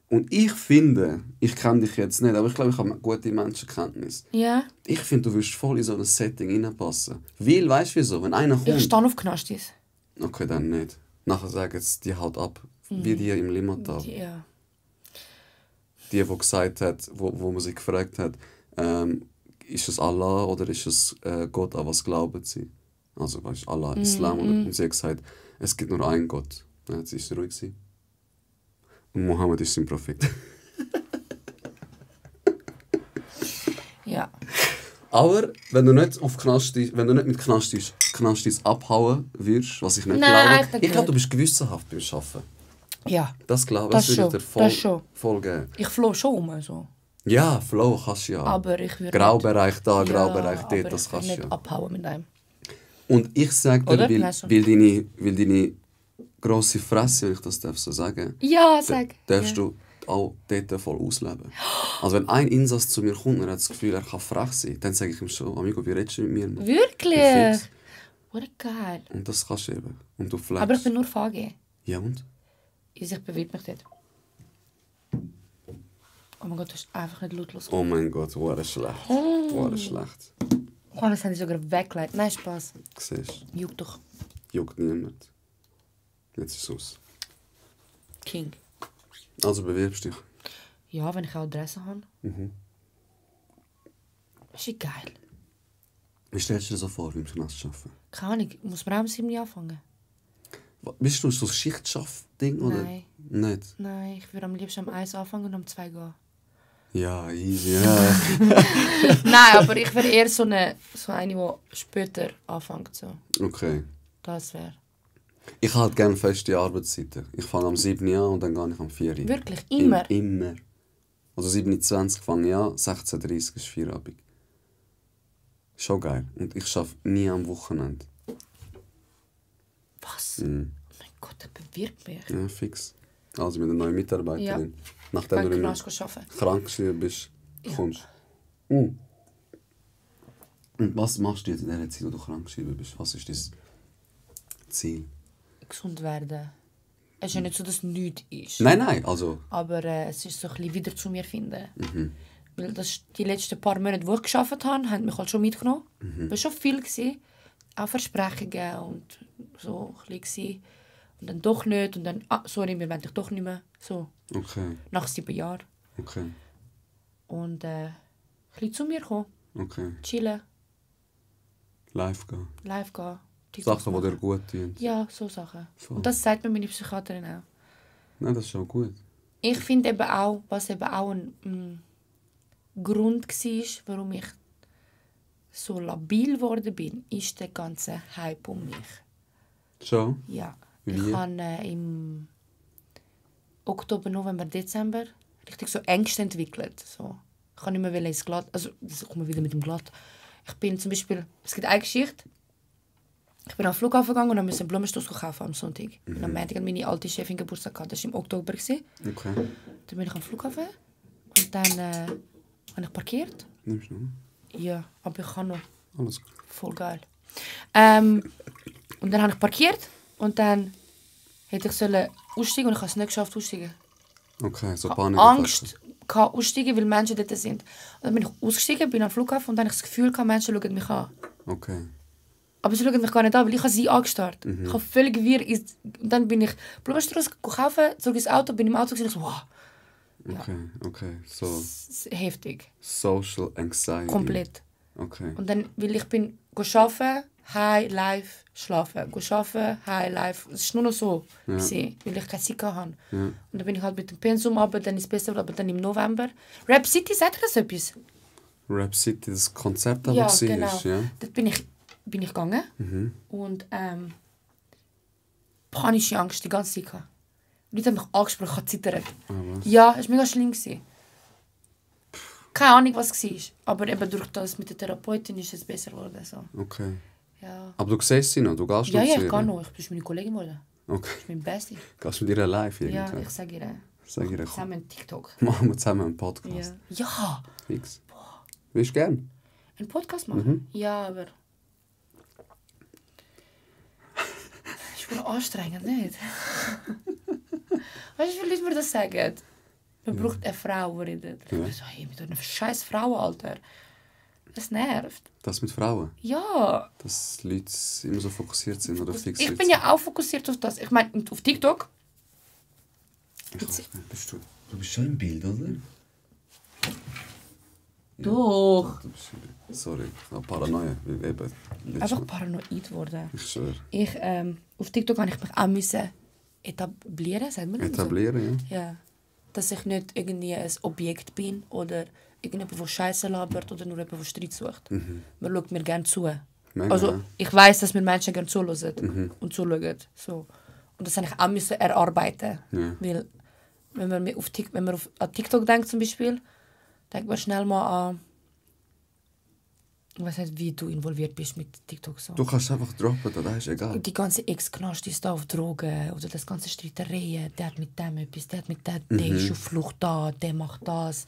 Und ich finde, ich kenne dich jetzt nicht, aber ich glaube, ich habe eine gute Menschenkenntnis. Ja. Ich finde, du wirst voll in so ein Setting reinpassen. Weil, weißt du wieso? Wenn einer kommt... Ich stehe auf Knastis. Okay, dann nicht. Nachher sagen sie, die haut ab. Wie die im Limmatal. Ja. Die gesagt hat, wo man sich gefragt hat, ist es Allah oder ist es Gott, an was glauben sie? Also, weißt du, Allah, Islam. Und sie hat gesagt, es gibt nur einen Gott. Dann hat sie ruhig gewesen. Und Mohammed ist sein Prophet. Ja. Aber wenn du nicht mit Knastis abhauen würdest, was ich nicht Nein, glaube, ich glaube, du bist gewissenhaft beim Arbeiten. Ja. Das glaube Das ich, würde ich schon, dir das schon. voll geben. Ich floh schon um. So. Ja, Flow kannst du ja. Aber ich würde Graubereich da, nicht, Graubereich aber dort, das ich kannst würde du nicht ja. abhauen mit einem. Und ich sage dir, Oder? weil, Weißt du? weil deine grosse Fresse, wenn ich das so sagen Ja, sag. darfst Ja. du auch dort voll ausleben. Also wenn ein Insass zu mir kommt und er hat das Gefühl, er kann frech sein, dann sage ich ihm schon, Amigo, wie redest du mit mir? Mann? Wirklich? Fix. Wurde geil. Und das kannst du eben. Und du flexst. Aber ich bin nur VG. Ja und? Ich bewege mich dort. Oh mein Gott, du hast einfach nicht lautlos. Oh mein Gott, war schlecht. War schlecht. Oh, das haben sie sogar weggelegt. Nein, Spaß. Siehst du, Juckt doch. juckt niemand. Jetzt ist es aus. King. Also bewirbst dich. Ja, wenn ich eine Adresse habe. Das ist geil. Wie stellst du dir so vor, im Knast arbeiten? Keine Ahnung, muss man auch um 7 Uhr anfangen? Bist du so ein Schichtschaff-Ding? Oder? Nein. Nicht? Nein, ich würde am liebsten um 1 anfangen und um 2 gehen. Ja, easy. Ja. Nein, aber ich wäre eher so eine, die später anfängt. So. Okay. Das wäre. Ich habe halt gerne feste Arbeitszeiten. Ich fange am 7 Uhr an und dann gehe ich am 4 Uhr. Wirklich? Immer? Immer. Also 7.20 Uhr fange ich an, 16.30 Uhr ist Feierabend. Schon geil. Und ich arbeite nie am Wochenende. Was? Oh mein Gott, der bewirbt mich. Ja, fix. Also mit einer neuen Mitarbeiterin. Ja. Nachdem Wenn du du immer kannst arbeiten. krank geschrieben bist, kommst. Und was machst du jetzt in der Zeit, wo du krank geschrieben bist? Was ist dein Ziel? Gesund werden. Es ist ja nicht so, dass es nichts ist. Nein, also... Aber es ist so ein bisschen wieder zu mir finden. Weil das die letzten paar Monate, wo ich gearbeitet habe, haben mich halt schon mitgenommen. Es war schon viel. Gewesen. Auch Versprechungen und so ein bisschen. Und dann doch nicht. Und dann, sorry, wir wollen dich doch nicht mehr. So, Okay, nach 7 Jahren. okay, Und ein bisschen zu mir kommen. okay. Chillen, Live gehen. live gehen. TikToks Sachen, die dir machen. gut tun. Ja, so Sachen. Voll. Und das sagt mir meine Psychiaterin auch. Nein, das ist schon gut. Ich finde eben auch, was eben auch ein Grund war, warum ich so labil geworden bin, ist der ganze Hype um mich. Schon? Ja. Wie? Ich habe im Oktober, November, Dezember richtig so Ängste entwickelt. So. Ich kann nicht mehr ins Glatt. Also, das kommt wieder mit dem Glatt. Ich bin zum Beispiel, es gibt eine Geschichte. Ich bin am Flughafen gegangen und musste einen Blumenstrauß kaufen am Sonntag. Und am Montag hat meine alte Chefin Geburtstag gehabt. Das war im Oktober. Okay. Dann bin ich am Flughafen und dann habe ich parkiert. Nimmst du noch? Ja, aber ich kann noch. Alles gut. Voll geil. Und dann habe ich parkiert und dann hätte ich aussteigen und ich habe es nicht geschafft aussteigen. Okay, so Ich Panik. hatte Angst aussteigen, weil Menschen dort sind. Und dann bin ich ausgestiegen, bin am Flughafen und dann habe ich das Gefühl, Menschen schauen mich an. Okay. Aber sie schauen mich gar nicht an, weil ich habe sie angestarrt. Ich habe völlig wirr. Und dann bin ich Blumenstrauß kaufen, zurück ins Auto, bin im Auto und ich so, wow, Okay. So das ist heftig. Social Anxiety. Komplett. Okay. Und dann, weil ich bin arbeiten, heim, live, schlafen. Arbeiten, heim, live. Es war nur noch so, gewesen, weil ich keine Zeit hatte. Ja. Und dann bin ich halt mit dem Pensum runter, dann ist es besser, aber dann im November. Rap City, sagt ihr das etwas? Rap City, das Konzept, das Ja, war, genau. ja? Dort bin ich gegangen und panische Angst die ganze Zeit gehabt. Die Leute haben mich angesprochen, ich habe zittert. Ja, es war mega schlimm. Keine Ahnung, was es war. Aber eben durch das mit der Therapeutin ist es besser geworden. So. Okay. Ja. Aber du siehst sie noch, du gehst Ja, noch ja, zu ich ihr? kann noch. Ich bin meine Kollegin geworden. Okay. Ich bin Bestie. Gehst du mit ihr live Ja, irgendwann? ich sage ihr. Sag ihr, komm, Zusammen TikTok. machen wir zusammen einen Podcast. Ja. Ja! Fix. Willst du gern? Einen Podcast machen? Ja, aber... ist wohl anstrengend, nicht? Weißt du, wie Leute mir das sagen? Man braucht eine Frau, die redet. Ja. Ich so, hey, mit einer scheiß Frau, Alter. Das nervt. Das mit Frauen? Ja. Dass Leute immer so fokussiert sind oder fix Ich bin ja auch fokussiert auf das. Ich meine, auf TikTok. Du bist schon im Bild, oder? Doch. Du bist sorry, ich habe Paranoia. Weil eben, Einfach paranoid worden. Ich schwöre. Auf TikTok habe ich mich auch müssen etablieren, sagt man das so? Etablieren, ja? Ja. Dass ich nicht irgendwie ein Objekt bin oder irgendjemand, der Scheiße labert oder nur jemand, der Streit sucht. Man schaut mir gerne zu. Mega, Also ja. ich weiss, dass mir Menschen gerne zuhören und zuschauen. So. Und das habe ich auch müssen erarbeiten. Ja. Weil wenn man an TikTok denkt zum Beispiel, denk mal schnell mal an... Ich weiss nicht, wie du involviert bist mit TikTok. So. Du kannst einfach droppen, das ist egal. Die ganze Ex-Knast ist da auf Drogen oder das ganze Streitereien. Der hat mit dem etwas, der hat mit dem, der ist auf Flucht da, der macht das.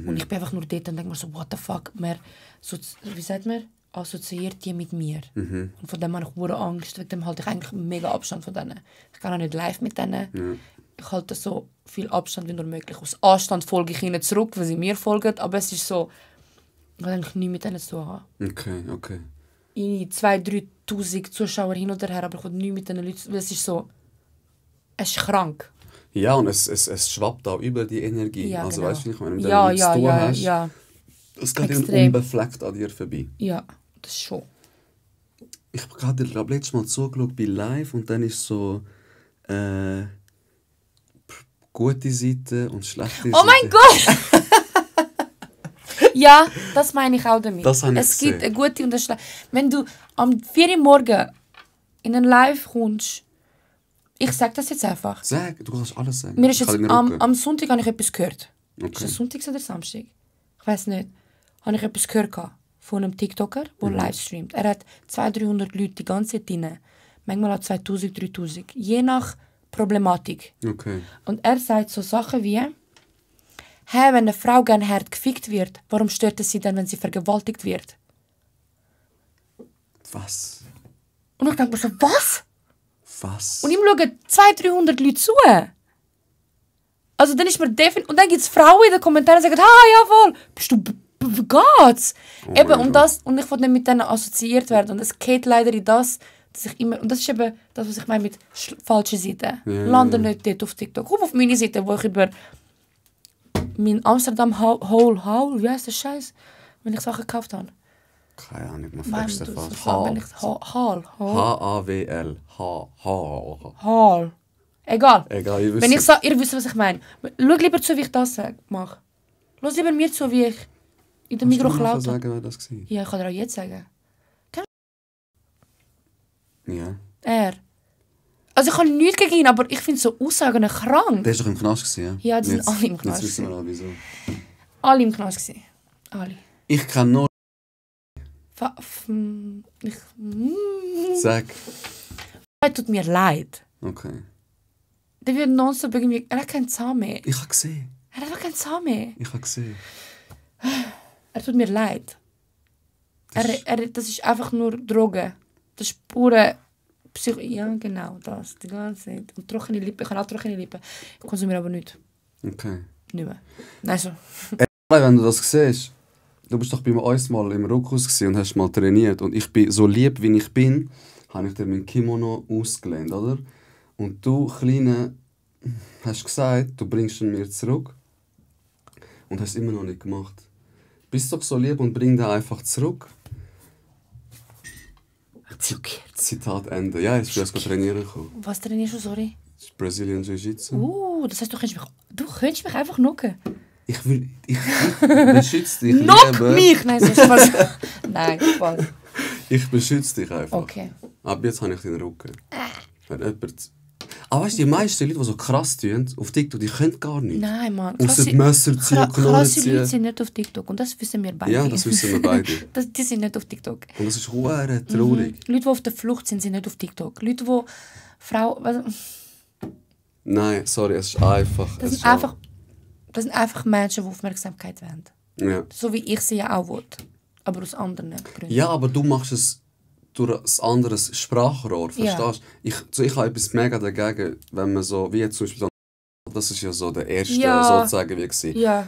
Und ich bin einfach nur dort und denke mir so, what the fuck. Wie sagt man? Assoziiert die mit mir. Und von dem habe ich hohe Angst. Wegen dem halte ich eigentlich mega Abstand von denen. Ich kann auch nicht live mit denen. Ja. Ich halte so viel Abstand wie nur möglich. Aus Anstand folge ich ihnen zurück, weil sie mir folgen. Aber es ist so... Ich will eigentlich nichts mit denen zu tun haben. Okay. 2'000, 3'000 Zuschauer hin oder her, aber ich will nichts mit diesen Leuten, weil es ist so... Es ist krank. Ja, und es schwappt auch über die Energie. Ja, also genau. weißt du, wenn du mit denen nichts zu tun hast, ja. es geht unbefleckt an dir vorbei. Ja, das ist schon. Ich habe dir letztes Mal zugeschaut bei Live und dann ist so... gute Seite und schlechte Seite. Oh mein Gott! Ja, das meine ich auch damit. Das habe ich es gibt eine gute und eine schlechte. Wenn du am 4 Uhr morgens in ein Live kommst, ich sage das jetzt einfach. Sag, du kannst alles sagen. Mir ist jetzt am Sonntag habe ich etwas gehört. Okay. Ist das Sonntag oder Samstag? Ich weiß nicht. Habe ich etwas gehört von einem TikToker, der live streamt. Er hat 200-300 Leute die ganze Zeit drin. Manchmal auch 2000-3000. Je nach Problematik. Okay. Und er sagt so Sachen wie... Wenn eine Frau gerne hart gefickt wird, warum stört es sie dann, wenn sie vergewaltigt wird? Was? Und ich denke mir so, was? Was? Und ihm schauen 200-300 Leute zu. Also dann ist mir definitiv... Und dann gibt es Frauen in den Kommentaren, die sagen, jawohl, bist du... Wie geht's? Oh eben, und ich will nicht mit denen assoziiert werden. Und es geht leider in das, dass ich immer... Und das ist eben das, was ich meine mit falschen Seiten. Lande nicht dort auf TikTok. Komm auf meine Seite, wo ich über... mein Amsterdam Haul, wie heißt der Scheiß? Wenn ich Sachen gekauft habe. Keine Ahnung, man fragst dich fast. H-A-W-L. Hal. Egal. Ihr Wenn ich sage, ihr wisst, was ich meine. Schau lieber zu, wie ich das mache. Lass lieber mir zu, wie ich in der Mikro klaue. Kannst du mir sagen, wer das war? Ja, ich kann dir auch jetzt sagen. Ja. Er. Also ich habe nichts gegen ihn, aber ich finde so Aussagen krank. Der war doch im Knast, ja? Ja, die sind alle im Knast. Jetzt wissen wir auch, wieso. Alle im Knast gewesen. Alle. Ich kann nur... Sag. Es tut mir leid. Okay. Der wird nonstop irgendwie... Er hat keinen Zahn mehr. Ich habe gesehen. Er hat einfach keinen Zahn mehr. Ich habe gesehen. Er tut mir leid. Das ist einfach nur Drogen. Das ist pure... Ja, genau, das. Die ganze Zeit. Und trockene Lippen. Ich habe auch trockene Lippen. Ich konsumiere aber nicht. Okay. Nicht mehr. Nein, so. Wenn du das siehst, du bist doch bei uns mal im Ruckus und hast mal trainiert. Und ich bin so lieb, wie ich bin, habe ich dir mein Kimono ausgelehnt, oder? Und du, Kleine, hast gesagt, du bringst ihn mir zurück. Und hast es immer noch nicht gemacht. Bist doch so lieb und bring den einfach zurück. Zitat Ende. Ja, jetzt bist du trainieren gekommen. Was trainierst du, sorry? Das ist Brazilian Jiu-Jitsu. Das heißt, du könntest mich einfach knocken. Ich beschütze dich. Knock mich! Nein, so Spaß. Nein, Spaß. Ich beschütze dich einfach. Okay. Ab jetzt habe ich den Rücken. Wenn jemand... Aber weißt du, die meisten Leute, die so krass tun, auf TikTok, die können gar nicht. Nein, Mann. Ausser die Messer ziehen, Knochen ziehen. Leute sind nicht auf TikTok und das wissen wir beide. Ja, das wissen wir beide. Die sind nicht auf TikTok. Und das ist verdammt traurig. Leute, die auf der Flucht sind nicht auf TikTok. Leute, die Nein, sorry, es ist einfach... Das sind einfach Menschen, die Aufmerksamkeit wollen. Ja. So wie ich sie ja auch will. Aber aus anderen Gründen. Ja, aber du machst es durch ein anderes Sprachrohr, verstehst du? Ja. Ich habe etwas mega dagegen, wenn man so, wie jetzt zum Beispiel, das ist ja so der erste, sozusagen, wie gewesen. Ja.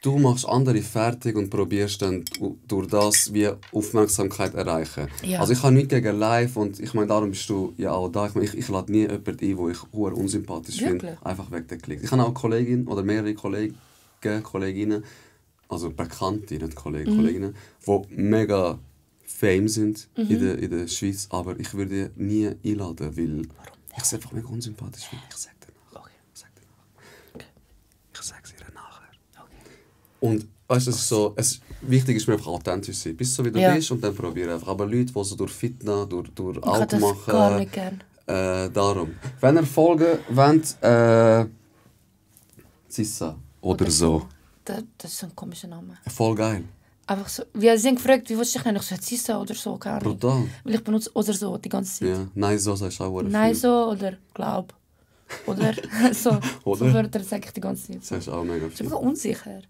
Du machst andere fertig und probierst dann durch das wie Aufmerksamkeit erreichen. Ja. Also ich habe nichts gegen live und ich meine, darum bist du ja auch da. Ich lade nie jemanden ein, den ich sehr unsympathisch finde, einfach weg der Klick. Ich habe auch eine Kollegin oder mehrere Kolleginnen, also Bekannte, nicht Kolleginnen, die mega fame sind in der Schweiz, aber ich würde die nie einladen, weil ich sie einfach mega unsympathisch finde. Ich sage dir nachher. Okay. Ich sage es ihr nachher. Okay. Und weißt du, wichtig ist mir einfach authentisch sein. Bist so wie du bist und dann probiere einfach. Aber Leute, die so durch Fitness, durch Auto machen, gar nicht gern. Darum. Wenn ihr Folgen wollt, Sissa oder so. Das ist so ein komischer Name. Voll geil. Einfach so, wir sind gefragt, wie willst du dich nennen? Ich so, Sisa oder so, keine Ahnung. Brutal. Weil ich benutze oder so die ganze Zeit. Ja, nein, so sagst du auch viel. Nein, so oder glaub. Oder so. Oder? So Wörter sage ich die ganze Zeit. Das sagst du auch mega Ich viel. bin einfach unsicher.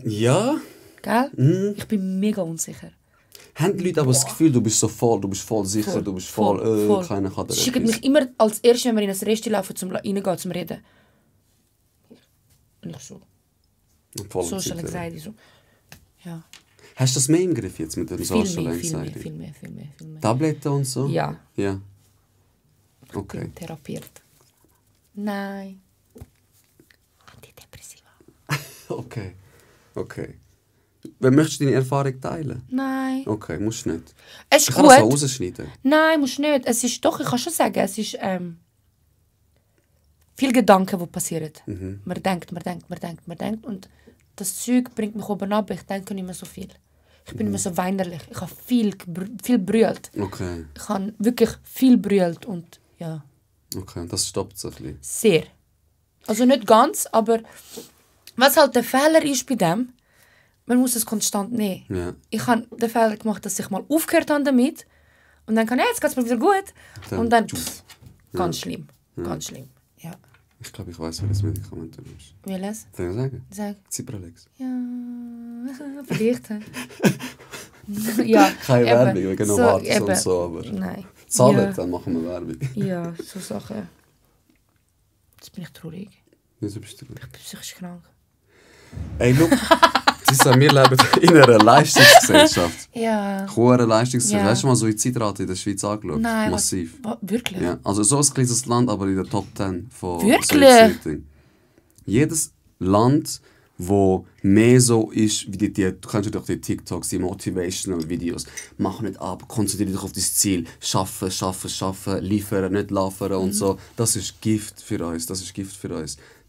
Ja? Gell? Ich bin mega unsicher. Haben die Leute aber das Gefühl, du bist voll sicher, du bist voll. Keiner kann dir Sie schicken etwas. mich immer als erstes, wenn wir in ein Restaurant laufen, zum reingehen, zum Reden. Und ich so. Voll Social sicher. Anxiety. So. Ja. Hast du das mehr im Griff jetzt mit dem Viel Social mehr, Anxiety? viel mehr. Tabletten und so? Ja. Ja. Ich Okay. bin therapiert. Nein. Antidepressiva. Okay. Wen möchtest du deine Erfahrung teilen? Nein. Okay, musst du nicht. Es ist Ich kann das auch gut. rausschneiden. Nein, musst nicht. Es ist doch, ich kann schon sagen, es ist viel Gedanken, die passieren. Man denkt. Und das Zeug bringt mich oben ab. Ich denke nicht mehr so viel. Ich bin nicht mehr so weinerlich. Ich habe viel brüllt. Okay. Ich habe wirklich viel brüllt und ja, Okay, das stoppt es ein bisschen. sehr. Also nicht ganz, aber was halt der Fehler ist bei dem, man muss es konstant nehmen. Ja. Ich habe den Fehler gemacht, dass ich mal aufgehört habe damit und dann kann jetzt geht es mir wieder gut und dann ganz schlimm, ganz schlimm. Ja. Ich glaube, ich weiß, welches Medikament du nimmst. Welches? Soll ich sagen? Sag. Cipralex. Ja, vielleicht. Ja. Keine eben. Werbung, wegen So, Novartis eben. und so, aber Nein. zahlen, Ja. dann machen wir Werbung. Ja, so Sachen. Jetzt bin ich traurig. Wieso bist du gut? Ich bin psychisch krank. Ey, look, wir leben in einer Leistungsgesellschaft. Ja. Hohe Leistungsgesellschaft. Ja. Hast du mal Suizidrate in der Schweiz angeschaut? Nein. Massiv. Wirklich? Ja, also so ein kleines Land, aber in der Top 10 von Wirklich? Suizid-Ding. Jedes Land, wo mehr so ist, wie du kennst ja doch die TikToks, die Motivational Videos. Mach nicht ab, konzentriere dich auf das Ziel. Schaffen, liefern, nicht liefern und so. Das ist Gift für uns,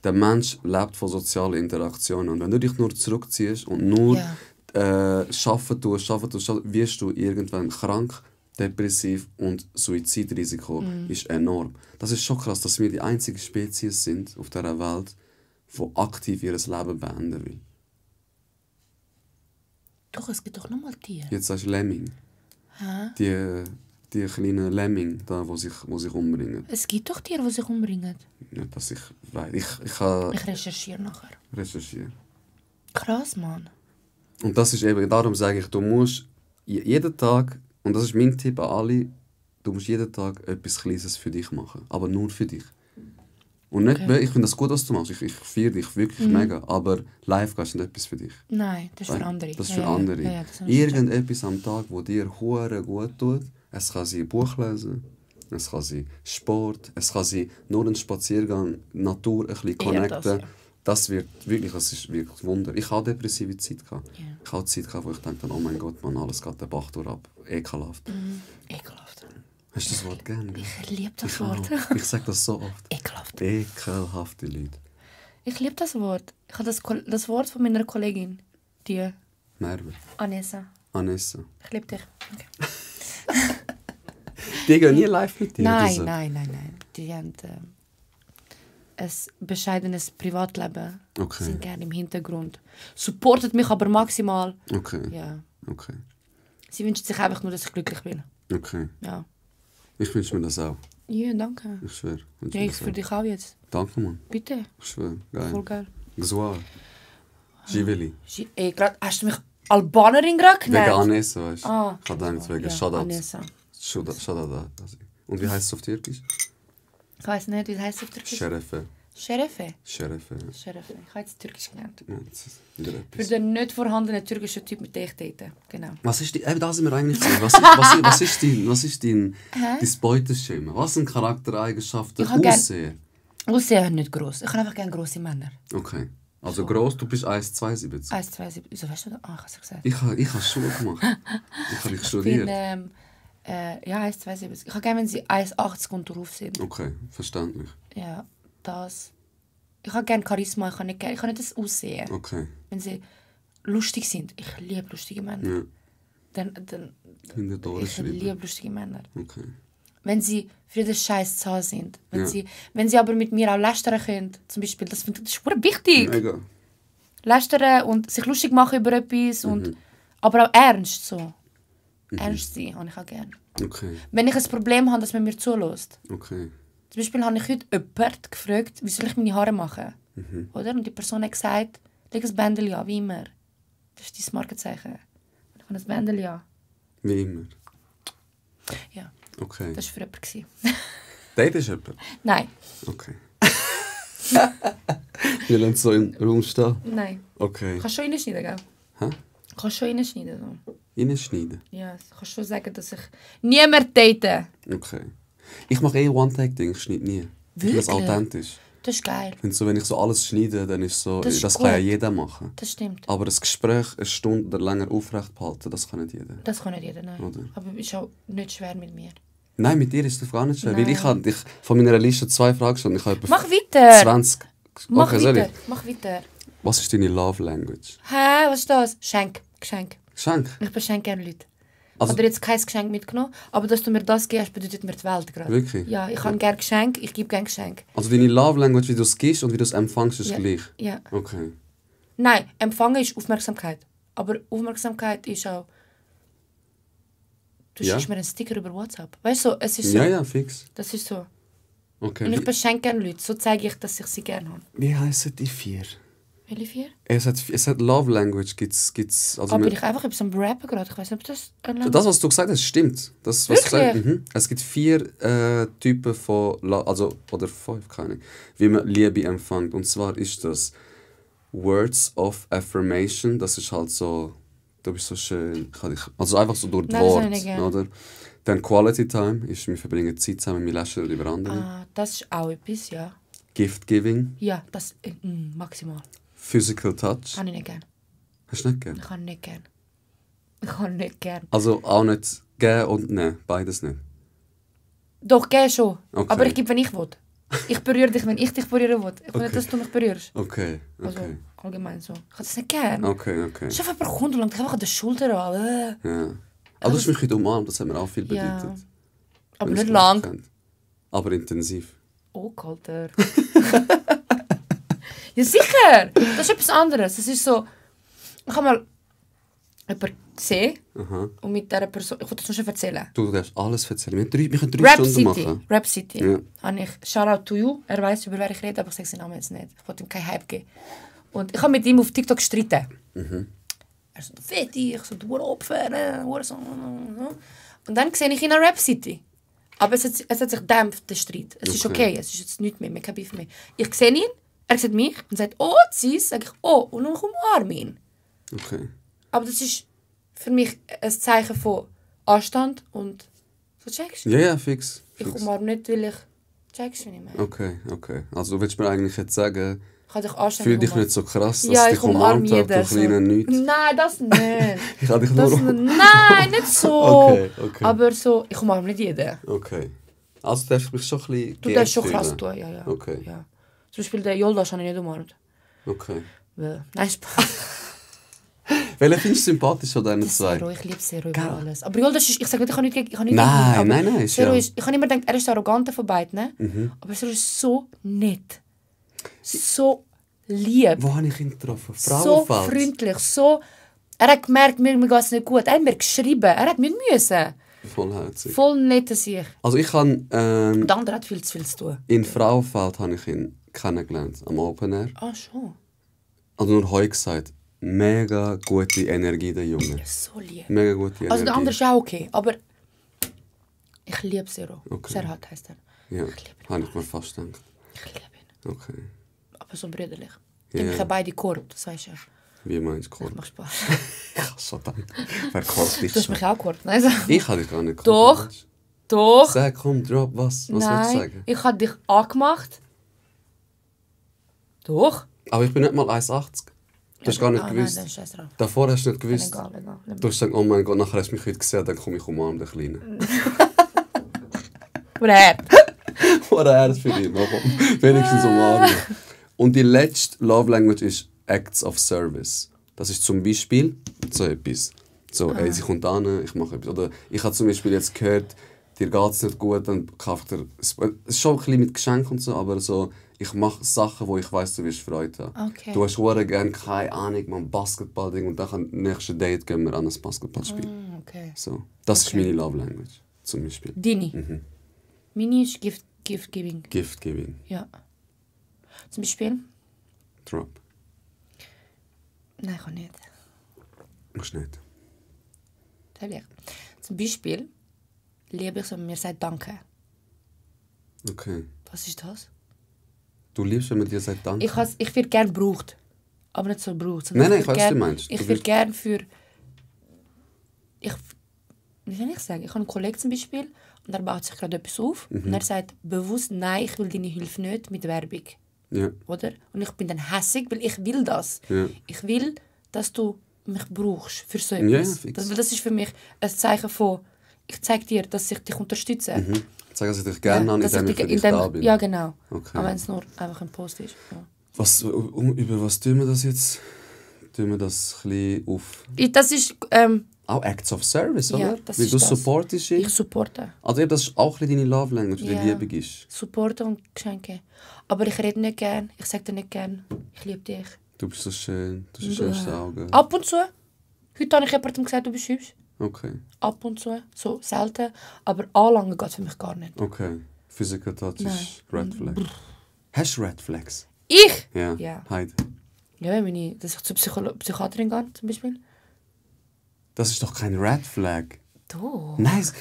Der Mensch lebt von sozialen Interaktionen. Und wenn du dich nur zurückziehst und nur schaffen tust, wirst du irgendwann krank, depressiv und Suizidrisiko ist enorm. Das ist schon krass, dass wir die einzige Spezies sind auf dieser Welt, die aktiv ihr Leben beenden will. Doch, es gibt doch noch mal Tiere. Jetzt sagst du Lemming. Hä? Die kleinen Lemming, da, wo sich umbringen. Es gibt doch Tiere, die sich umbringen. Nicht, dass ich weiß. Ich kann Ich recherchiere nachher. recherchieren. Krass, Mann. Und das ist eben, darum sage ich, du musst jeden Tag, und das ist mein Tipp an alle, du musst jeden Tag etwas Kleines für dich machen. Aber nur für dich. Und nicht, ich finde das gut, was du machst. Ich feiere dich wirklich mega. Aber live ist nicht etwas für dich. Nein, das ist für andere. Das ist für andere. Ja, das habe ich Irgendetwas am Tag, wo dir hure gut tut. Es kann sein Buch lesen, es kann sein Sport, es kann sein nur ein Spaziergang, Natur ein bisschen connecten. Das wird wirklich, das ist wirklich ein Wunder. Ich hatte depressive Zeit gehabt. Ja. Ich hatte Zeit gehabt, wo ich dachte, oh mein Gott, man, alles geht den Bach ab. Ekelhaft. Ekelhaft. Hast du das Wort gern? Gell? Ich liebe das Ich Wort. auch. Ich sage das so oft. Ekelhaft. Ekelhafte Leute. Ich liebe das Wort. Ich habe das Wort von meiner Kollegin. Die Merve. Anessa. Anessa. Ich liebe dich. Okay. Die gehen nie live mit dir? oder so? Nein. Die haben ein bescheidenes Privatleben. Okay. Sind gerne im Hintergrund. Supportet mich aber maximal. Okay. Ja. Okay. Sie wünscht sich einfach nur, dass ich glücklich bin. Okay. Ja. Ich wünsche mir das auch. Ja, danke. Ich schwöre. Ja, ich für dich auch jetzt. Danke, Mann. Bitte. Ich schwöre. Geil. Voll geil. Gsoir. Giveli. Hast du mich Albanerin gerade Wegen genannt? Anessa, weißt du? Ah. Ich habe gedacht, wegen Ja, Shoutout. Anessa. Shoutout. Und wie heißt es auf Türkisch? Ich weiß nicht, wie heißt es auf Türkisch? Sherife. Sherife. Sherife. Sherife. Ich habe jetzt Türkisch gelernt. Ja, das ist wieder Für etwas. den nicht vorhandenen türkischen Typ, mit dem ich date. Genau. Was ist da sind wir eigentlich drin. Was ist dein Beuteschema? Was sind Charaktereigenschaften? Ich habe gern- Aussehen? Aussehen nicht gross. Ich habe einfach gerne grosse Männer. Okay. Also gross, du bist 1,72. 1,2, wieso weißt du das? Ah, ich habe es gesagt. Ich habe Schule gemacht. Ich habe Ich studiert. bin, ja, 1,72. Ich habe gerne, wenn sie 1,80 und drauf sind. Okay, verständlich. Ja, das. Ich habe gerne Charisma, ich habe nicht das Aussehen. Okay. Wenn sie lustig sind. Ich liebe lustige Männer. Ja. Dann Hinter die Ohren ich schreiben. liebe lustige Männer. Okay. wenn sie für jeden Scheiß zu Hause sind. Wenn sie aber mit mir auch lästern können, zum Beispiel, das ist super wichtig. Mega. Lästern und sich lustig machen über etwas, und, aber auch ernst so. Ernst sein habe ich auch gerne. Okay. Wenn ich ein Problem habe, dass man mir zulässt. Okay. Zum Beispiel habe ich heute jemanden gefragt, wie soll ich meine Haare machen? Oder? Und die Person hat gesagt, leg ein Bändchen an, wie immer. Das ist dein Markenzeichen. Ich habe ein Bändchen an. Wie immer. Ja, Okay. das war für jemanden. Date ist jemand? Nein. Okay. Wir lassen so im Raum stehen. Nein. Okay. Kannst du schon reinschneiden, gell? Hä? Kannst du schon reinschneiden. So. Reinschneiden? Ja, kannst schon sagen, dass ich niemand date. Okay. Ich mache One-Take-Ding, ich schneide nie. Ich finde das Wirklich? authentisch. Das ist geil. Ich finde so, wenn ich so alles schneide, dann ist so, Das das, ist kann ja gut. jeder machen. Das stimmt. Aber das Gespräch eine Stunde oder länger aufrecht behalten, das kann nicht jeder. Das kann nicht jeder, nein. Oder? Aber es ist auch nicht schwer mit mir. Nein, mit dir ist das gar nicht schwer. Weil Nein. ich habe von meiner Liste 2 Fragen gestellt. Ich habe etwa Mach weiter! 20. Mach Okay, soll weiter! ich? Mach weiter! Was ist deine Love Language? Hä, was ist das? Geschenk. Geschenk. Ich beschenke gerne Leute. Also- Oder jetzt kein Geschenk mitgenommen, aber dass du mir das gibst, bedeutet mir die Welt gerade. Wirklich? Ja, ich habe gerne Geschenk, ich gebe gerne Geschenk. Also deine Love Language, wie du es gibst und wie du es empfängst, ist Ja. gleich? Ja. Okay. Nein, Empfangen ist Aufmerksamkeit. Aber Aufmerksamkeit ist auch... Du Ja. schickst mir einen Sticker über WhatsApp. Weißt du, es ist so. Ja, ja, fix. Das ist so. Okay. Und ich beschenke gerne Leute. So zeige ich, dass ich sie gerne habe. Wie heissen die 4? Welche 4? Es hat Love Language, gibt's also Aber mit- ich einfach etwas am Rappen gerade. Ich weiß nicht, ob das... Das, was du gesagt hast, stimmt. Das, was du Wirklich? gesagt hast, Es gibt 4 Typen von, oder 5, keine Ahnung, wie man Liebe empfängt. Und zwar ist das Words of Affirmation. Das ist halt so, du bist so schön. Also einfach so durch die Nein, das habe ich nicht Worte, gern. oder? Dann Quality Time ist, wir verbringen Zeit zusammen, wir lächeln über andere. Ah, das ist auch etwas, ja. Gift Giving, Ja, das... maximal. Physical Touch. Kann ich nicht gerne. Hast du nicht gern? Ich kann nicht gerne. Ich kann nicht gerne. Also auch nicht geben und nehmen, beides nicht. Doch, gerne schon. Okay. Aber ich gebe, wenn ich will. Ich berühre dich, wenn ich dich berühren will. Ich will nicht, dass du mich berührst. Okay, Also, okay. allgemein so. Ich kann das nicht gerne. Okay. Schau einfach ein Kunde lang, dich einfach an der Schulter an. Ja. Aber du hast mich heute umarmt, das hat mir auch viel Ja. bedeutet. Aber Wenn nicht es lang. kennt. Aber intensiv. Oh, Kalter. Ja, sicher! Das ist etwas anderes. Das ist so... Ich habe mal jemanden gesehen Aha. und mit dieser Person... Ich wollte das noch schon erzählen. Du darfst alles erzählen. Wir können 3 Rap Stunden City. machen. Rap City. Ja. Habe ich Shoutout to you. Er weiß, über wer ich rede, aber ich sage seinen Namen jetzt nicht. Ich wollte ihm keinen Hype geben. Und ich habe mit ihm auf TikTok gestritten. Er so, Fetti, ich so, du Opfer, so. Und dann sehe ich ihn an Rap City. Aber es hat sich gedämpft, der Streit. Es ist okay, es ist jetzt nichts mehr, kein Beef mehr. Ich sehe ihn, er sieht mich und sagt, oh, Sis, sage ich, oh, und dann umarme ihn. Okay. Aber das ist für mich ein Zeichen von Anstand und so checkst du. Ja, fix. Ich umarme nicht, weil ich checkst, wie ich meine. Okay. Also du willst mir eigentlich jetzt sagen, Ich habe dich fühl anständig dich umarmt. nicht so krass, dass Ja, ich ich dich umarme umarmt habe, jeden. du kleine Nichts. Nein, das nicht. Ich habe dich Das nur... nein, nicht so. Okay. Aber so, ich umarme nicht jeden. Okay. Also du darfst mich schon ein bisschen Du darfst schon geehrt krass fühlen. tun, ja. Okay. Ja. Zum Beispiel den Yoldash habe ich nicht umarmt. Okay. Nein, Spaß. Welchen findest du sympathisch von diesen zwei? Zero, ich liebe Zero über alles. Aber Yoldash ist, ich sage nicht, ich habe nicht gegen ihn. Nein, aber nein, ist Zero ja... ist, ich habe immer gedacht, er ist der Arrogante von beiden. Aber Zero ist so nett. So lieb. Wo habe ich ihn getroffen? So Frauenfeld? freundlich. So... Er hat gemerkt, mir geht es nicht gut. Er hat mir geschrieben. Er hat mir müssen. Vollherzig. Voll nett an sich. Also ich habe... Der andere hat viel zu tun. in Frauenfeld habe ich ihn kennengelernt, am Open Air. Ah, schon. Also nur heute gesagt, mega gute Energie, der Junge. So lieb. Mega gute Energie. Also der andere ist auch okay, aber ich liebe Zero. Okay. Serhat heisst er. Ja, Ich liebe ihn. habe ich mir fast gedacht. Ich liebe ihn. Okay. Aber so brüderlich. Ja. Ich habe beide Korb, das weißt du ja. Wie meinst du Das Korb? macht Spaß. Ich kann schon dann. Wer kocht dich Du hast schon? mich auch Korb, nein? So. Ich habe dich gar nicht Doch. gekocht. Doch. Sag, komm, drop, was? Was willst du Nein, sagen? ich habe dich angemacht. Doch. Aber ich bin nicht mal 1,80. Du hast gar nicht gewusst. Nein, scheiß drauf. Davor hast du nicht gewusst. Egal. Du hast gesagt, oh mein Gott, nachher hast du mich heute gesehen, dann komme ich umarmen, den Kleinen. Brett. Oder er ist für dich, aber wenigstens umarmen. Und die letzte Love Language ist Acts of Service. Das ist zum Beispiel so etwas. So, ey, sie kommt an, ich mache etwas. Oder ich habe zum Beispiel jetzt gehört, dir geht es nicht gut, dann kauft er... Es ist schon ein bisschen mit Geschenken und so, aber so, ich mache Sachen, wo ich weiss, du wirst Freude haben. Okay. Du hast verdammt gerne, keine Ahnung, mal ein Basketball-Ding und dann am nächsten Date gehen wir an ein Basketballspiel. Okay. So. Das ist Okay. meine Love Language, zum Beispiel. Deine? Meine ist Gift Giving. Gift giving. Ja. Zum Beispiel? Drop. Nein, ich kann nicht. Musst nicht. Ehrlich. Zum Beispiel liebe ich es, wenn man mir sagt Danke. Okay. Was ist das? Du liebst, wenn man dir sagt Danke? Ich werde gerne gebraucht. Aber nicht so gebraucht. Nein, ich würd weiß, was gern- du meinst. Ich Du würde gerne für... Wie soll ich sagen? Ich habe einen Kollegen zum Beispiel und er baut sich gerade etwas auf und er sagt bewusst, nein, ich will deine Hilfe nicht mit Werbung. Ja. Oder? Und ich bin dann hässig, weil ich will das. Ja. Ich will, dass du mich brauchst für so Ja, etwas. fix. Das ist für mich ein Zeichen von, ich zeige dir, dass ich dich unterstütze. Sag, dass ich dich gerne an, dass indem ich für dich indem- da bin. Ja, genau. Okay. Aber wenn es nur einfach ein Post ist. Ja. Über was tun wir das jetzt? Tun wir das ein bisschen auf... Das ist, Auch Acts of Service, Ja, oder? das Weil ist du das. supportest ihn. ich supporte. Also eben, das ist auch ein bisschen deine Love Language, die Ja. Liebe ist. Supporten und Geschenke. Aber ich rede nicht gern, ich sage dir nicht gern, ich liebe dich. Du bist so schön, du hast die schönsten Augen. Ab und zu. Heute habe ich jemandem gesagt, du bist hübsch. Okay, Ab und zu. So selten. Aber anlangen geht für mich gar nicht. okay. Physical Touch Nein. ist Red Flag. Hast du Red Flags? Ich? Ja. Ja. Heide. Ja, dass ich zur Psychiaterin gehe, zum Beispiel. Das ist doch kein Red Flag. Du. Nice.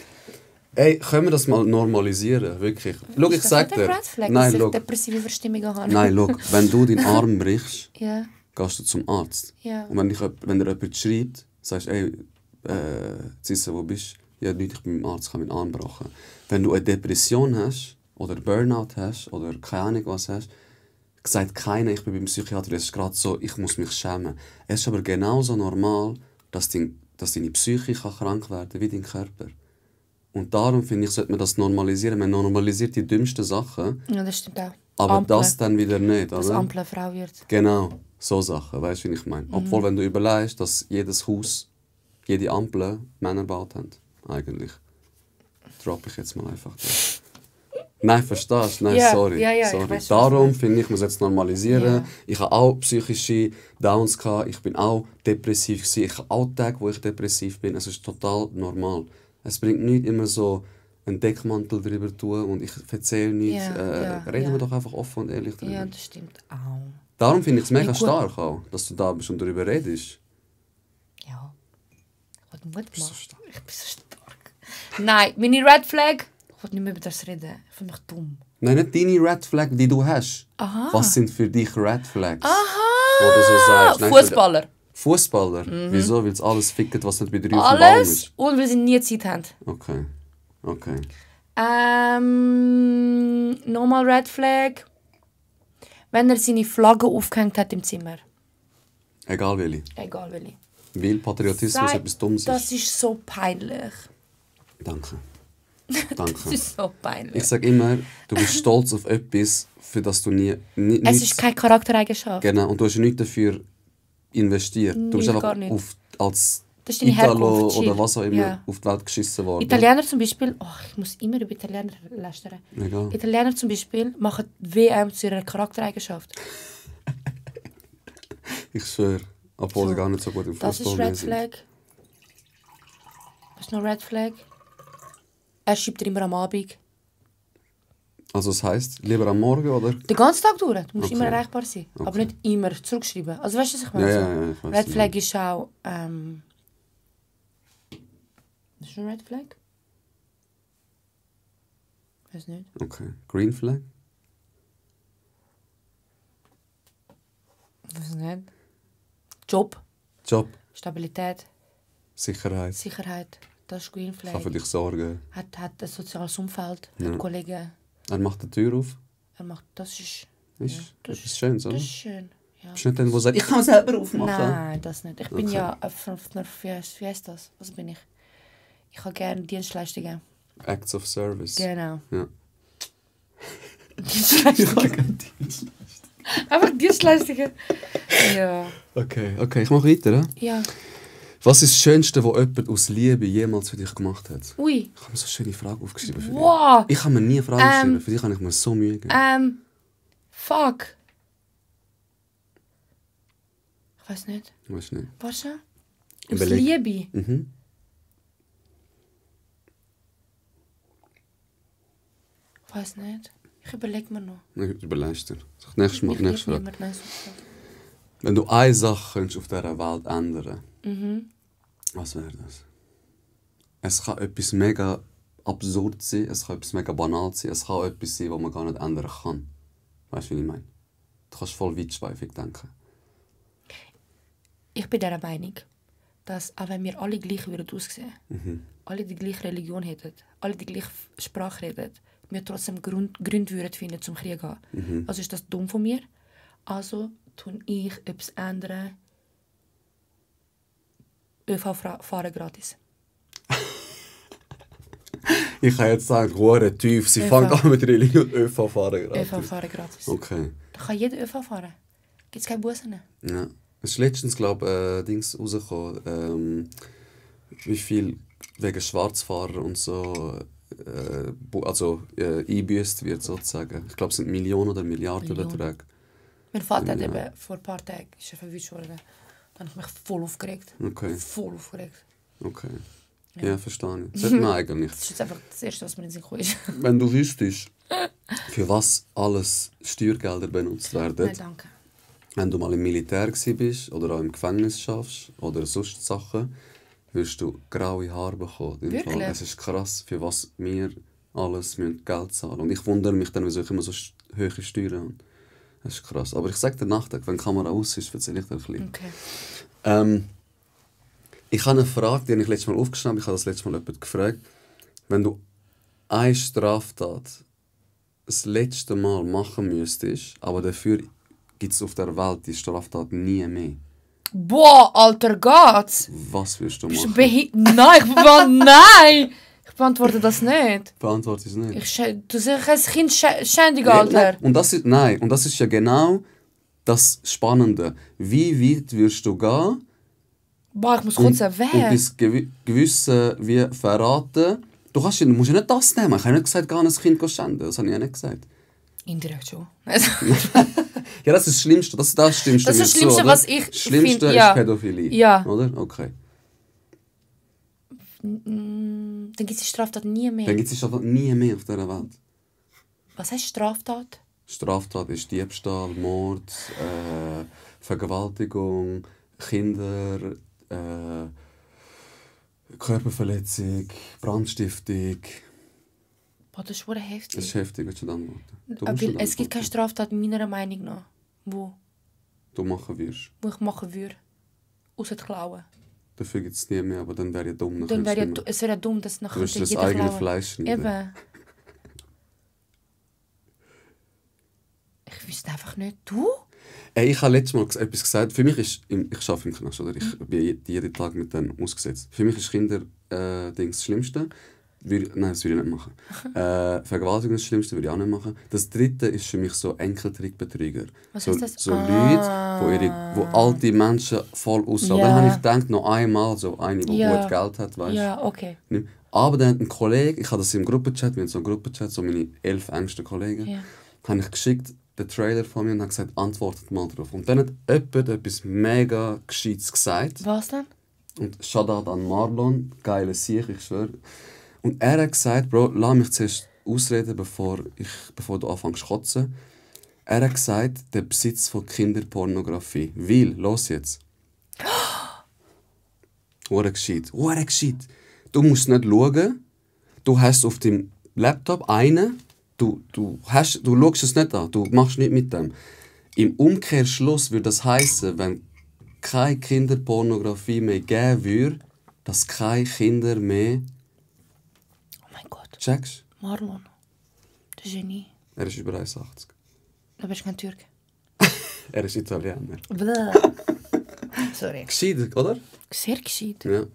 Ey, können wir das mal normalisieren? Wirklich. Schau, ich Ist das sag nicht ein dir. Red Flag, Nein, dass ich schau. depressive Verstimmungen habe? Nein, schau. Wenn du deinen Arm brichst, Ja. gehst du zum Arzt. Ja. Und wenn dir jemand schreibt, sagst du, ey, Cissa, wo bist du? Ja, nicht, ich bin beim Arzt, ich habe meinen Arm gebrochen. Wenn du eine Depression hast, oder Burnout hast, oder keine Ahnung was hast, sagt keiner, ich bin beim Psychiater, es ist gerade so, ich muss mich schämen. Es ist aber genauso normal, dass deine Psyche kann krank werden kann, wie dein Körper. Und darum finde ich, sollte man das normalisieren. Man normalisiert die dümmsten Sachen, Ja, das stimmt auch. aber Ampeln. das dann wieder nicht, Dass oder? Ampel eine Frau wird. Genau, so Sachen, weißt du, wie ich meine? Obwohl, wenn du überlegst, dass jedes Haus, jede Ampel Männer gebaut haben, eigentlich. Droppe ich jetzt mal einfach da. Nein, verstehst du? Nein, Ja, sorry. ja, ich sorry. weiss, was Darum finde ich, muss jetzt normalisieren. Ja. Ich habe auch psychische Downs gehabt. Ich bin auch depressiv gewesen. Ich habe auch Tage, wo ich depressiv bin. Es ist total normal. Es bringt nicht immer so einen Deckmantel drüber tun und ich erzähle nichts. Ja, Reden ja. wir doch einfach offen und ehrlich drüber. Ja, das stimmt auch. Darum finde ich es mega Gut. stark auch, dass du da bist und darüber redest. Ja. Ich will Mut so machen. stark. Ich bin so stark. Nein, meine Red Flag. Ich will nicht mehr über das reden. Ich finde mich dumm. Nein, nicht deine Red Flag, die du hast. Aha. Was sind für dich Red Flags? Aha. Wo du so sagst. nein, Fußballer. Fußballer? Wieso? Weil es alles fickt, was nicht bei 3 auf dem Baum Alles. ist. Und weil sie nie Zeit haben. Okay. Okay. Nochmal Red Flag. Wenn er seine Flagge aufgehängt hat im Zimmer. Egal welche. Egal welche. Weil Patriotismus Sei- etwas Dummes Das ist. ist so peinlich. Danke. Das Danke. ist so peinlich. Ich sage immer, du bist stolz auf etwas, für das du nie Es ist keine Charaktereigenschaft. Genau, und du hast nichts dafür investiert. Du bist Nicht, einfach gar nicht. als Das ist deine Italo Herkunft, oder chill. was auch immer Ja. auf die Welt geschissen worden. Italiener zum Beispiel, ich muss immer über Italiener lästern. Egal. Italiener zum Beispiel machen die WM zu ihrer Charaktereigenschaft. Ich schwöre, obwohl sie So, gar nicht so gut im Das ist Fußball Red sind. Flag. Was ist noch Red Flag? Er schreibt dir immer am Abend. Also das heisst, lieber am Morgen, oder? Den ganzen Tag durch. Du musst Okay. immer erreichbar sein. Aber Okay. nicht immer zurückschreiben. Also weißt du, was ich Ja, meine? ja, ja, ich weiss, Red ja. Flag ist auch... Was ist ein Red Flag? Weiß nicht. Okay. Green Flag? Weiß nicht. Job, Job, Stabilität, Sicherheit. Sicherheit. Das ist Green Ich Flag. kann für dich sorgen. Hat ein soziales Umfeld, Ja. hat Kollegen. Er macht die Tür auf. Er macht... Das ist... Ist das etwas Schönes, oder? Das Du ist schön. Ja. bist nicht der, der sagt, ich kann selber aufmachen. Nein, das nicht. Ich bin Okay. ja wie heißt das? Was bin ich? Ich habe gerne Dienstleistungen. Acts of Service. Genau. Ja. Dienstleistungen. Einfach Dienstleistungen. Ja. Okay, ich mache weiter. Ja. Was ist das Schönste, was jemand aus Liebe jemals für dich gemacht hat? Ui. Ich habe mir so eine schöne Frage aufgeschrieben für dich. Wow. Ich habe mir nie eine Frage geschrieben. Für dich habe ich mir so Mühe gegeben. Fuck. Ich weiß nicht. Weißt du nicht? Was? Aus Überleg. Liebe? Mhm. Ich weiß nicht. Ich überlege mir noch. Überlegst dir. Nächstes Mal, Ich nächste liebe Frage. niemanden. Nein, so. Wenn du eine Sache könntest auf dieser Welt ändern, was wäre das? Es kann etwas mega absurd sein, es kann etwas mega banal sein, es kann etwas sein, was man gar nicht ändern kann. Weißt du, wie ich meine? Du kannst voll weitschweifig denken. Ich bin der Meinung, dass auch wenn wir alle gleich würden aussehen, alle die gleiche Religion hätten, alle die gleiche Sprache reden, wir trotzdem Gründe würden finden zum Krieg gehen. Also ist das dumm von mir. Also tue ich etwas ändern. ÖV fahren gratis. Ich kann jetzt sagen, hure tief, sie fangen an mit Religion ÖV fahren gratis. ÖV fahren gratis. Okay. Da kann jeder ÖV fahren. Gibt es keine Bussen? Ja. Es ist letztens, glaube ich, Dings rausgekommen, wie viel wegen Schwarzfahrer und so eingebüßt wird, sozusagen. Ich glaube, es sind Millionen oder Milliardenbeträge. Mein Vater hat eben vor ein paar Tagen verwünscht worden. Da habe ich mich voll aufgeregt. Okay. Voll aufgeregt. Okay. Ja, verstehe ich. Sollte man eigentlich. Das ist jetzt einfach das Erste, was mir in den Sinn gekommen ist. Wenn du wüsstest, für was alles Steuergelder benutzt werden, Nein, danke. wenn du mal im Militär bist oder auch im Gefängnis schaffst oder sonst Sachen, wirst du graue Haare bekommen. Im Wirklich? Fall. Es ist krass, für was wir alles Geld zahlen. Und ich wundere mich dann, wieso ich immer so hohe Steuern habe. Das ist krass. Aber ich sage dir nachher, wenn die Kamera aus ist, erzähle ich dir ein bisschen. Okay. Ich habe eine Frage, die habe ich letztes Mal aufgeschrieben. Ich habe das letzte Mal jemanden gefragt. Wenn du eine Straftat das letzte Mal machen müsstest, aber dafür gibt es auf der Welt die Straftat nie mehr. Boah, Alter, geht's? Was wirst du Bist du machen? Nein! Ich beantworte das nicht. Beantworte es nicht. Du sagst ein Kind schändig, Alter. Und das ist ja genau das Spannende. Wie weit wirst du gehen? Boah, ich muss kurz Und erwähnen. das Gewisse wie verraten. Du musst ja nicht das nehmen. Ich habe nicht gesagt, gar ein Kind schänden. Das habe ich ja nicht gesagt. Indirekt schon. Ja, das ist das Schlimmste. Das stimmst Das du ist mir das Schlimmste, zu, oder? was ich Das Schlimmste finde, ist ja. Pädophilie. Ja. Oder? Okay. Dann gibt es die Straftat nie mehr. Dann gibt es Straftat nie mehr auf dieser Welt. Was heißt Straftat? Straftat ist Diebstahl, Mord, Vergewaltigung, Kinder, Körperverletzung, Brandstiftung. Boah, das ist schon heftig. Das ist heftig, willst du das antworten? Du musst Weil nicht es gibt antworten. keine Straftat meiner Meinung nach, wo Du machen wirst. ich machen würde. Außer die Klauen. Dafür gibt es nie mehr, aber dann wäre ja dumm. Dann wäre kannst du es wäre dumm, dass Du nachher wirst das jeder eigene klauen. Fleisch schneiden. Eben. Ich wüsste einfach nicht. Du? Ey, ich habe letztes Mal etwas gesagt. Für mich ist, ich arbeite im Knast, oder? Ich bin jeden Tag mit denen ausgesetzt. Für mich ist Kinder das Schlimmste. Nein, das würde ich nicht machen. Vergewaltigung ist das Schlimmste, würde ich auch nicht machen. Das Dritte ist für mich so Enkeltrickbetrüger. Was so, ist das? So Leute, wo alte Menschen voll aussehen. Ja. Dann habe ich gedacht, noch einmal so eine, die Ja. gut Geld hat, weißt du. Ja, okay. Aber dann hat ein Kollege, ich habe das im Gruppenchat, wir haben so einen Gruppenchat, so meine 11 engsten Kollegen, Ja. habe ich geschickt, den Trailer von mir, und habe gesagt, antwortet mal drauf. Und dann hat jemand etwas mega Gescheites gesagt. Was denn? Und Shoutout an Marlon, geile Sieg, ich schwöre. Und er hat gesagt, Bro, lass mich zuerst ausreden, bevor du anfängst zu kotzen. Er hat gesagt, der Besitz von Kinderpornografie. Weil, los jetzt. Hure gescheit. Du musst nicht schauen. Du hast auf dem Laptop einen. Du schaust es nicht an. Du machst nichts mit dem. Im Umkehrschluss würde das heißen, wenn keine Kinderpornografie mehr geben würde, dass keine Kinder mehr. Oh mein Gott. Checkst? Marlon. Der Genie. Er ist über 1,80. Du bist kein Türke. Er ist Italiener. Sorry. Gescheit, oder? Sehr gescheit. Ja.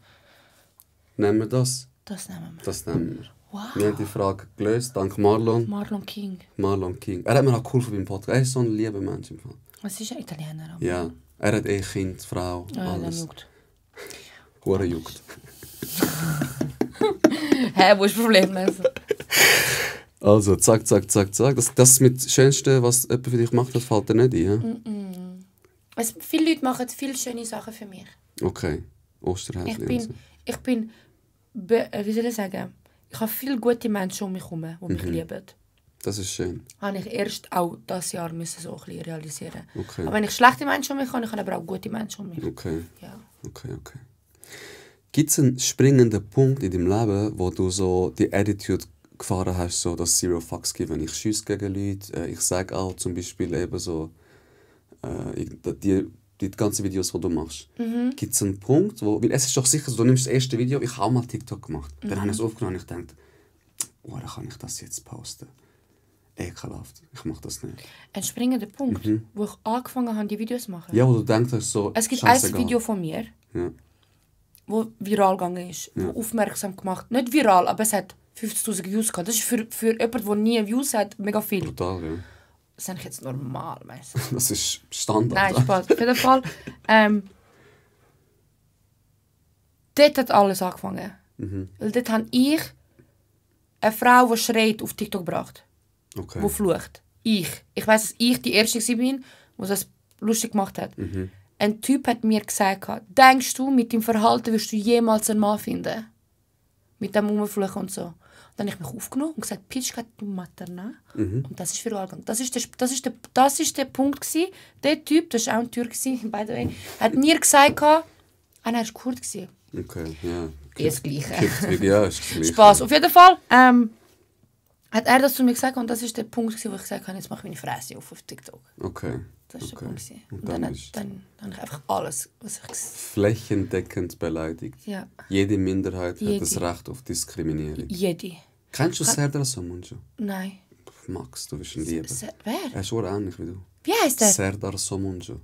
Nehmen wir das? Das nehmen wir. Das nehmen wir. Wow. Wir haben die Frage gelöst, dank Marlon. Marlon King. Marlon King. Er hat mir auch geholfen beim Podcast. Er ist so ein lieber Mensch im Fall. Was ist ein Italiener? Aber? Ja. Er hat Kind, Frau, Ah, dann alles. juckt. Hure juckt. Hä, wo ist das Problem? Also, zack. Das mit das Schönste, was jemand für dich gemacht hat, fällt dir nicht ein, ja? Viele Leute machen viele schöne Sachen für mich. Okay. Osterhäschen. Wie soll ich sagen? Ich habe viele gute Menschen um mich herum, die mich lieben. Das ist schön. Habe ich erst auch dieses Jahr müssen so ein bisschen realisieren. Okay. Aber wenn ich schlechte Menschen um mich habe, ich habe aber auch gute Menschen um mich. Okay. Ja. Okay. Gibt es einen springenden Punkt in deinem Leben, wo du so die Attitude gefahren hast, so das Zero Fucks geben? Ich schiesse gegen Leute, ich sage auch zum Beispiel eben so, die ganzen Videos, die du machst. Gibt es einen Punkt, wo, weil es ist doch sicher so, du nimmst das erste Video, ich habe mal TikTok gemacht, dann habe ich es aufgenommen und ich dachte, oh, dann kann ich das jetzt posten. Ekelhaft, ich mache das nicht. Ein springender Punkt, wo ich angefangen habe, die Videos zu machen. Ja, wo du denkst, so es gibt scheissegal. ein Video von mir, Ja. wo viral gegangen ist, wo aufmerksam gemacht. Nicht viral, aber es hat 50'000 Views gehabt. Das ist für jemanden, der nie Views hat, mega viel. Brutal, ja. Das ist eigentlich jetzt normal, weißt du. Das ist Standard. Nein, Spaß. Auf jeden Fall. Dort hat alles angefangen. Weil dort habe ich eine Frau, die schreit, auf TikTok gebracht. Okay. Die flucht. Ich weiss, dass ich die Erste war, die das lustig gemacht hat. Ein Typ hat mir gesagt, denkst du, mit deinem Verhalten wirst du jemals einen Mann finden? Mit dem Rumfluchen und so. Dann habe ich mich aufgenommen und gesagt, Pitschka, du Materna. Und das ist für Allgang. Das ist der Punkt gewesen. Der Typ, das war auch ein Türk, by the way, hat mir gesagt, er war Kurd. Okay, ja. Das Gleiche. Ja, ist das Gleiche. Spaß. Auf jeden Fall hat er das zu mir gesagt und das ist der Punkt, wo ich gesagt habe, jetzt mache ich meine Fresse auf TikTok. Okay. Das war der Punkt. Und dann dann habe ich einfach alles, was ich flächendeckend beleidigt. Ja. Jede Minderheit Jede. hat das Recht auf Diskriminierung. Jede. Kennst du Serdar Somuncu? Nein. Max, du bist ein Lieber. Wer? Er ist auch ähnlich wie du. Wie heisst der? Serdar Somuncu.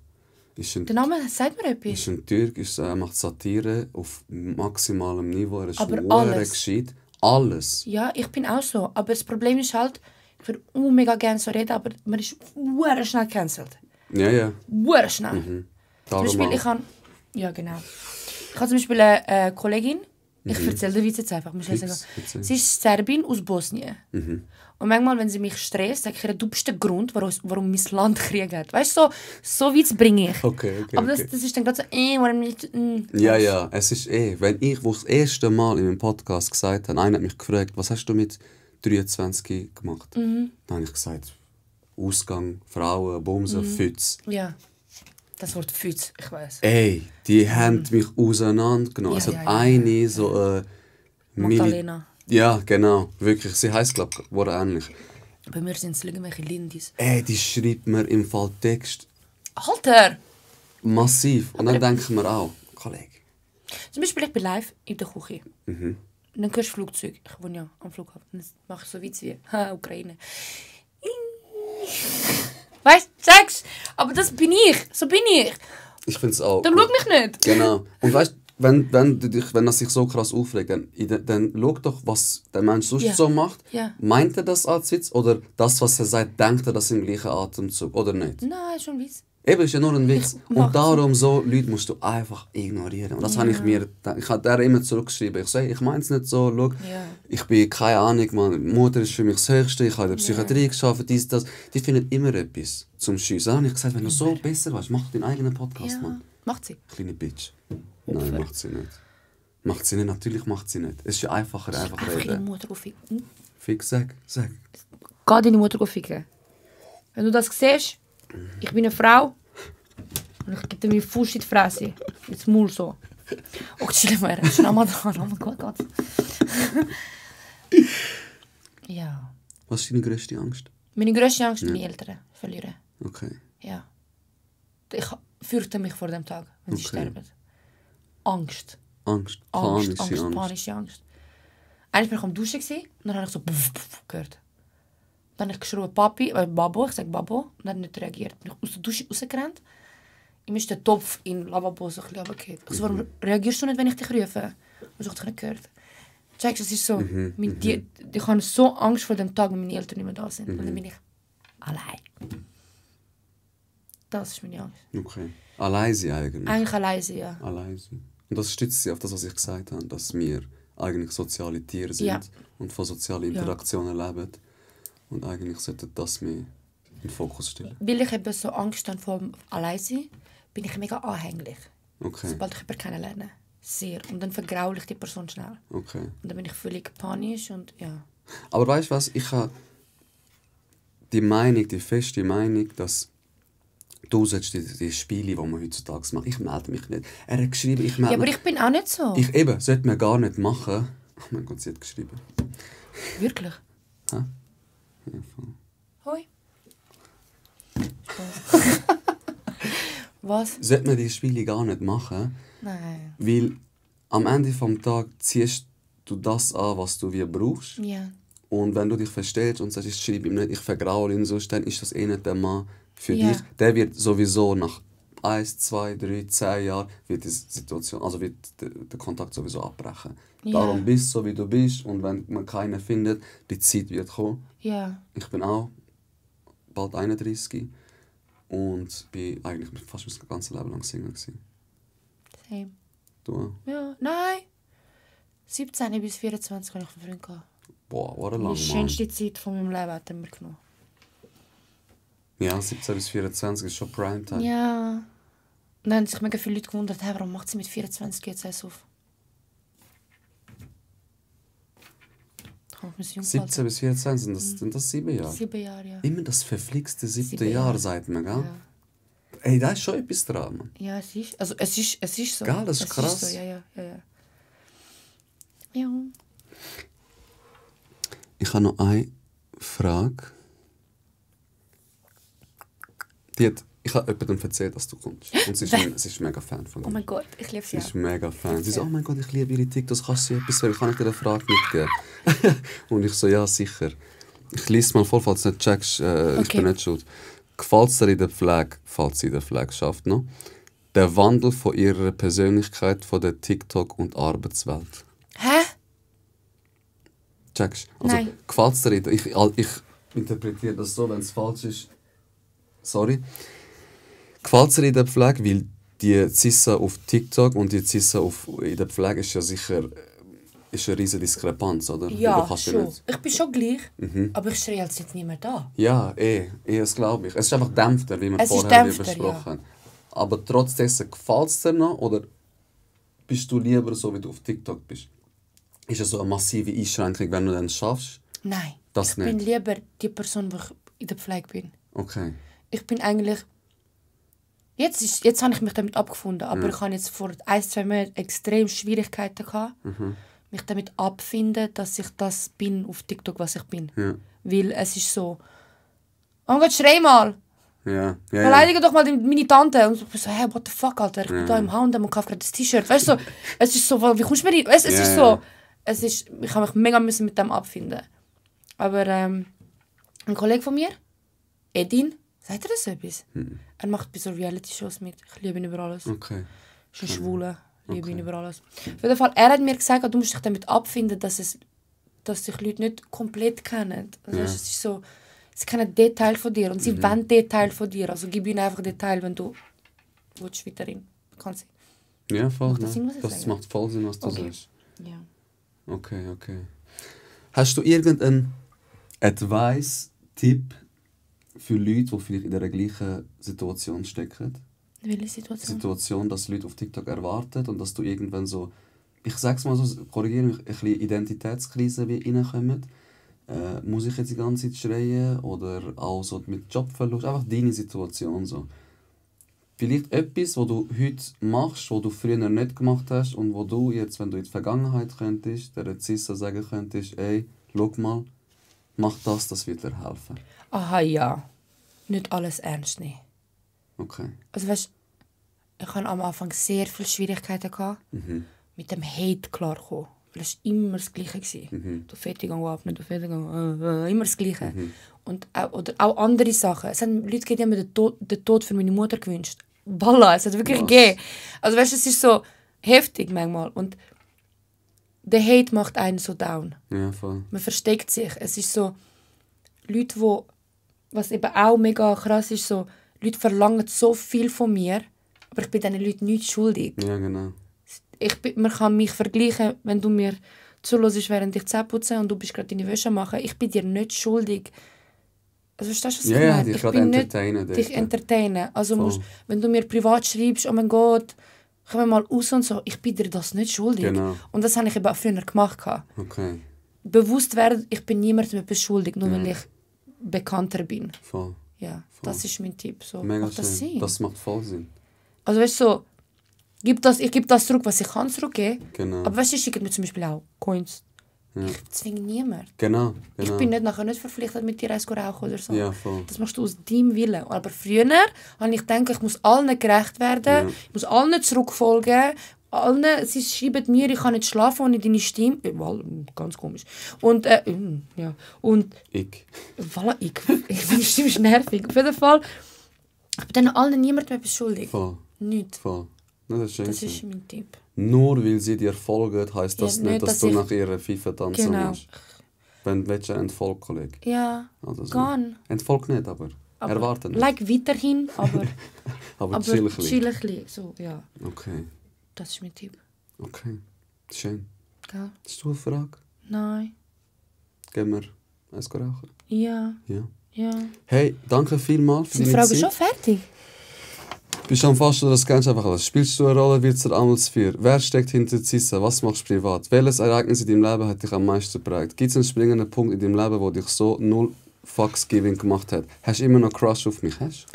Der Name sagt mir etwas. Ist ein Türk, er macht Satire auf maximalem Niveau. Er ist Aber hure alles. gescheit. Alles. Ja, ich bin auch so. Aber das Problem ist halt, ich würde mega gerne so reden, aber man ist sehr schnell gecancelt. Ja. Sehr schnell. Zum Darum Beispiel, auch. ich habe... Ja, genau. Ich habe zum Beispiel eine Kollegin, ich erzähle dir jetzt einfach, mir ist scheißegal. Erzähl. Sie ist Serbin aus Bosnien. Und manchmal, wenn sie mich stresst, sage ich ihr, du bist der Grund, warum mein Land Krieg hat. Weißt du, so weit bringe ich. Okay. Aber das ist dann gerade so, warum nicht... Ja, es ist wenn ich, wo das erste Mal in meinem Podcast gesagt habe, einer hat mich gefragt, was hast du mit 23 gemacht? Dann habe ich gesagt, Ausgang, Frauen, Bumsen, Fütz. Ja, das Wort Fütz, ich weiß. Die haben mich auseinandergenommen. Ja, Es hat ja. eine so Magdalena. Ja, genau, wirklich. Sie heisst, glaube ich, ähnlich. Bei mir sind es irgendwelche Lindis. Die schreibt mir im Fall Text Alter! massiv. Und dann denke ich mir auch, Kollege. Zum Beispiel, ich bin live in der Küche. Und dann hörst du Flugzeug. Ich wohne ja am Flughafen. Dann mache ich so Witze wie Ukraine. Weißt du, sagst, aber das bin ich. So bin ich. Ich finde es auch. Dann schau mich nicht. Genau. Und weißt du, wenn das sich so krass aufregt, dann schau doch, was der Mensch sonst so macht. Ja. Meint er das als Witz oder das, was er sagt, denkt er das im gleichen Atemzug oder nicht? Nein, schon Witz. Eben, ist ja nur ein Witz. Ich mach Und darum so Leute musst du einfach ignorieren. Und das habe ich mir... Ich habe der immer zurückgeschrieben. Ich sage, ich meine es nicht so. Schau, ich bin keine Ahnung, meine Mutter ist für mich das Höchste. Ich habe in der Psychiatrie geschafft, dies, das. Die finden immer etwas zum Schiessen. Dann habe ich gesagt, wenn du so besser weißt, mach deinen eigenen Podcast, Mann. Macht sie. Kleine Bitch. Nein, macht sie nicht. Macht sie nicht, natürlich macht sie nicht. Es ist ja einfacher, einfach Einfach ihre reden. Mutter ficken. Fix, sag. Geh deine Mutter ficken. Wenn du das siehst, ich bin eine Frau und ich gebe dir meinen Fuß in die Fresse. Ins Maul so. Oh, chill mal. Es ist Ramadan. Oh mein Gott. Ja. Was ist deine grösste Angst? Meine grösste Angst ist, meine Eltern verlieren. Okay. Ja. Ich fürchte mich vor dem Tag, wenn sie sterben. Angst. Angst. Panische Angst. Einmal war ich am Duschen und dann habe ich so gehört. Dann habe ich geschrien, Papi, Babo, ich sage Babo, und er hat nicht reagiert. Bin ich aus der Dusche rausgerannt. Ihm ist der Topf in Lavabo so ein bisschen runtergefallen. Ich so, warum reagierst du nicht, wenn ich dich rufe? Und ich habe dich nicht gehört. Checkst, es ist so, ich habe so Angst vor dem Tag, wenn meine Eltern nicht mehr da sind. Und dann bin ich allein. Das ist meine Angst. Okay. Allein sein eigentlich? Eigentlich allein sein, ja. Allein sein. Und das stützt sich auf das, was ich gesagt habe, dass wir eigentlich soziale Tiere sind und von sozialen Interaktionen leben. Und eigentlich sollte das mehr in den Fokus stellen. Weil ich eben so Angst habe vor dem Alleinsein, bin ich mega anhänglich. Okay. Sobald ich jemanden kennenlerne. Sehr. Und dann vergraule ich die Person schnell. Okay. Und dann bin ich völlig panisch und ja. Aber weißt du was? Ich habe die feste Meinung, dass du sollst die Spiele, die man heutzutage macht. Ich melde mich nicht. Er hat geschrieben, ich melde mich. Ja, aber ich bin auch nicht so. Ich eben, sollte man gar nicht machen. Oh mein Gott, sie hat geschrieben. Wirklich? Hä? Ja, voll. Hoi. Was? Sollte man die Spiele gar nicht machen, Nein. weil am Ende des Tages ziehst du das an, was du wie brauchst. Ja. Und wenn du dich verstehst und sagst, ich schreibe ihm nicht, ich vergraule ihn so, dann ist das eh nicht der Mann für Ja. dich. Der wird sowieso nach 1, 2, 3, 10 Jahren wird die Situation, also wird der Kontakt sowieso abbrechen. Ja. Darum bist du so, wie du bist. Und wenn man keinen findet, die Zeit wird kommen. Ja. Ich bin auch bald 31 und bin eigentlich fast mein ganzes Leben lang Single gewesen. Same. Du auch? Ja. Nein. 17 bis 24 habe ich einen Freund gehabt. Boah, what a lang, Die Mann. schönste Zeit von meinem Leben hat er mir genommen. Ja, 17 bis 24 ist schon Primetime. Ja. Und dann haben sich mega viele Leute gewundert, hey, warum macht sie mit 24 jetzt erst auf? Ich muss jung 17 bis 24 sind das 7 Jahre. 7 Jahre, ja. Immer das verflixte 7. 7 Jahr, Jahre. sagt man, gell? Ja. Ey, da ist schon etwas dran, Mann. Ja, es ist. Also es ist so. Geil, das ist es krass. Ist so, ja. Ja. Ich habe noch eine Frage. Ich habe jemandem erzählt, dass du kommst. Und sie ist mega Fan von dir. Oh mein Gott, ich liebe sie. Sie ist mega Fan. Sie sagt, oh mein Gott, ich liebe ihre TikToks, kannst du etwas sagen? Kann ich dir eine Frage mitgeben? Und ich so, ja, sicher. Ich lese mal vor, falls du nicht checkst, ich bin nicht schuld. Gefällt es dir in der Pflege, falls sie in der Pflege schafft, noch? Der Wandel von ihrer Persönlichkeit von der TikTok- und Arbeitswelt. Hä? Checkst? Also, Nein. gefällt es dir in der... Ich interpretiere das so, wenn es falsch ist. Sorry. Gefällt es dir in der Pflege, weil die Zissa auf TikTok und die Zissa in der Pflege ist ja sicher ist eine riesige Diskrepanz, oder? Ja, Du kannst schon. nicht- Ich bin schon gleich, aber ich schreie jetzt nicht mehr da. Ja, das glaube ich. Es ist einfach dämpfter, wie wir Es ist vorher dämpfter, besprochen haben. Aber trotz dessen gefällt es dir noch, oder bist du lieber so, wie du auf TikTok bist? Ist es so eine massive Einschränkung, wenn du dann schaffst? Nein. Das ich bin nicht. lieber die Person, die ich in der Pflege bin. Okay. Ich bin eigentlich... Jetzt habe ich mich damit abgefunden, aber ich hatte jetzt vor 1-2 Monaten extrem Schwierigkeiten gehabt, mich damit abfinden, dass ich das bin auf TikTok, was ich bin. Ja. Weil es ist so... Oh mein Gott, schrei mal! Ja. Beleidige doch mal meine Tante. Und ich so, hey, what the fuck, Alter, ich bin da im H&M und kaufe gerade das T-Shirt. Weißt du, so, es ist so, wie kommst du mir rein? Weißt, es ist so, ich habe mich mega müssen mit dem abfinden. Aber ein Kollege von mir, Edin, sagt er das etwas? Er macht bei so Reality-Shows mit. Ich liebe ihn über alles. Okay. Ist ein Schwuler, liebe ihn über alles. Auf jeden Fall, er hat mir gesagt, du musst dich damit abfinden, dass sich Leute nicht komplett kennen. Also, es ist so, sie kennen Detail von dir und sie wollen Detail von dir. Also gib ihnen einfach Detail, wenn du willst, weiterhin bekannt sein. Ja, voll. Macht das Sinn, was ich Das sage? macht voll Sinn, was du Okay. sagst. Ja. Okay. Hast du irgendeinen Advice-Tipp für Leute, die vielleicht in der gleichen Situation stecken? Welche Situation? Situation, dass Leute auf TikTok erwarten und dass du irgendwann so, ich sag's mal so, korrigiere mich, ein bisschen Identitätskrise wie reinkommen. Muss ich jetzt die ganze Zeit schreien oder auch so mit Jobverlust, einfach deine Situation so. Vielleicht etwas, was du heute machst, was du früher nicht gemacht hast und wo du jetzt, wenn du in die Vergangenheit könntest, der Zissa sagen könntest, ey, schau mal, mach das wird dir helfen. Aha, ja. Nicht alles ernst nehmen. Okay. Also weißt, ich hatte am Anfang sehr viele Schwierigkeiten gehabt, mit dem Hate klarkommen. Weil es war immer das Gleiche. Du Fertiggang ab, nicht du Fertiggang, immer das Gleiche. Und auch andere Sachen. Es haben Leute gegeben, die haben mir den Tod für meine Mutter gewünscht. Wallah, es hat wirklich gegeben. Also weißt, es ist so heftig manchmal. Und der Hate macht einen so down. Ja, voll. Man versteckt sich. Es ist so, Leute, was eben auch mega krass ist, so, Leute verlangen so viel von mir, aber ich bin diesen Leuten nichts schuldig. Ja, genau. man kann mich vergleichen, wenn du mir zuhörst, während ich Zähne putze und du bist gerade deine Wäsche machen. Ich bin dir nicht schuldig. Also verstehst du, was ich meine? Ja, dich gerade entertainen. Dich entertainen. Also wenn du mir privat schreibst, oh mein Gott, kommen wir mal raus und so, ich bin dir das nicht schuldig. Genau. Und das habe ich eben auch früher gemacht. Okay. Bewusst werden, ich bin niemandem etwas schuldig, nur weil ich bekannter bin. Voll. Ja, das ist mein Tipp. So, Mega macht das schön. Sinn? Das macht voll Sinn. Also weißt du, so, ich gebe das zurück, was ich kann zurückgeben. Genau. Aber weißt du, ich schicke mir zum Beispiel auch Coins. Ja. Ich zwinge niemanden. Genau. Ich bin nachher nicht verpflichtet, mit dir eins zu rauchen oder so. Ja, voll. Das machst du aus deinem Willen. Aber früher habe ich gedacht, ich muss allen gerecht werden, ich muss allen zurückfolgen. Sie schreiben mir, ich kann nicht schlafen ohne deine Stimme. Ganz komisch. Und, ja. Und, voilà, meine Stimme ist nervig. Auf jeden Fall, ich bin dann allen niemandem etwas schuldig. Voll. Nicht. Voll. Das ist mein Tipp. Nur weil sie dir folgen, heisst das Ja, nicht, dass du nach ihrer FIFA tanzen musst. Wenn du Entfolg, Kollege. Ja, also gern. Entfolg nicht, aber erwarten nicht. Like weiterhin, aber chillig. So, ja. Okay. Das ist mein Tipp. Okay. Schön. Gell? Hast du eine Frage? Nein. Gehen wir eins rauchen? Ja. Ja. Hey, danke vielmals für deine Zeit. Sind die Fragen schon fertig? Bist du am Fast oder das kennst du einfach alles? Spielst du eine Rolle, wird es einmal zu viel? Wer steckt hinter Zissa? Was machst du privat? Welches Ereignis in deinem Leben hat dich am meisten geprägt? Gibt es einen springenden Punkt in deinem Leben, der dich so null Fucks-Giving gemacht hat? Hast du immer noch Crush auf mich? Hast?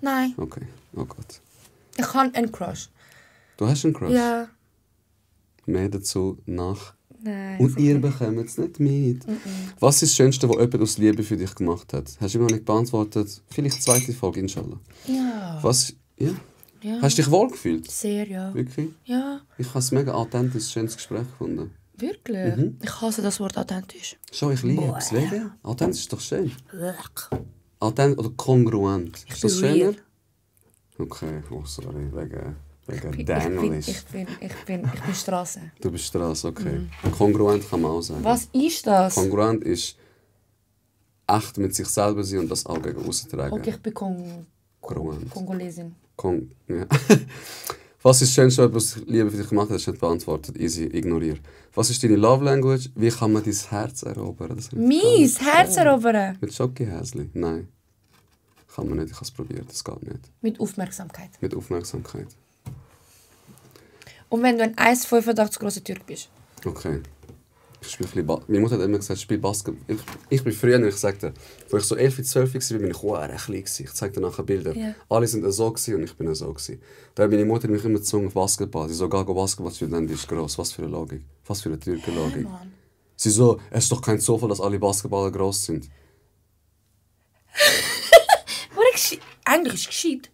Nein. Okay, oh Gott. Ich habe einen Crush. Du hast einen Crush? Ja. Mehr dazu nach. Nein. Und ihr bekommt es nicht mit. Was ist das Schönste, was jemand aus Liebe für dich gemacht hat? Hast du immer noch nicht beantwortet? Vielleicht zweite Folge, inshallah. Ja. Was? Ja? Ja. Hast du dich wohl gefühlt? Sehr, ja. Wirklich? Ja. Ich habe es mega authentisch, schönes Gespräch gefunden. Wirklich? Ich hasse das Wort authentisch. Schon, ich liebe es. Wegen? Authentisch ist doch schön. Authentisch oder kongruent. Ist das schöner? Okay, oh sorry, wegen Danielisch. Ich bin Straße. Du bist Straße, okay. Kongruent kann man auch sagen. Was ist das? Kongruent ist echt mit sich selber sein und das auch gegen außen tragen. Okay, ich bin Kongolesin. Ja. Was ist das Schönste, was Liebe für dich gemacht hat? Hast du nicht beantwortet. Easy, ignoriere. Was ist deine Love Language? Wie kann man dein Herz erobern? Mein Herz erobern? Mit Schoki-Häsli? Nein. Kann man nicht, ich habe es probiert, das geht nicht. Mit Aufmerksamkeit. Mit Aufmerksamkeit. Und wenn du ein 1,85 grosser Türk bist? Okay. Ich spiele ein bisschen Meine Mutter hat immer gesagt, ich spiele Basketball. Ich bin früher, ich sagte, als ich so 11, 12 war, bin ich klein. Ich zeige dir nachher Bilder. Yeah. Alle waren so und ich bin so. Da hat meine Mutter mich immer gezwungen auf Basketball. Sie so, geh Basketball spielen, dann bist du gross. Was für eine Logik. Was für eine Türkenlogik. Sie so, es ist doch kein Zufall, dass alle Basketballer gross sind. Eigentlich ist es gescheit.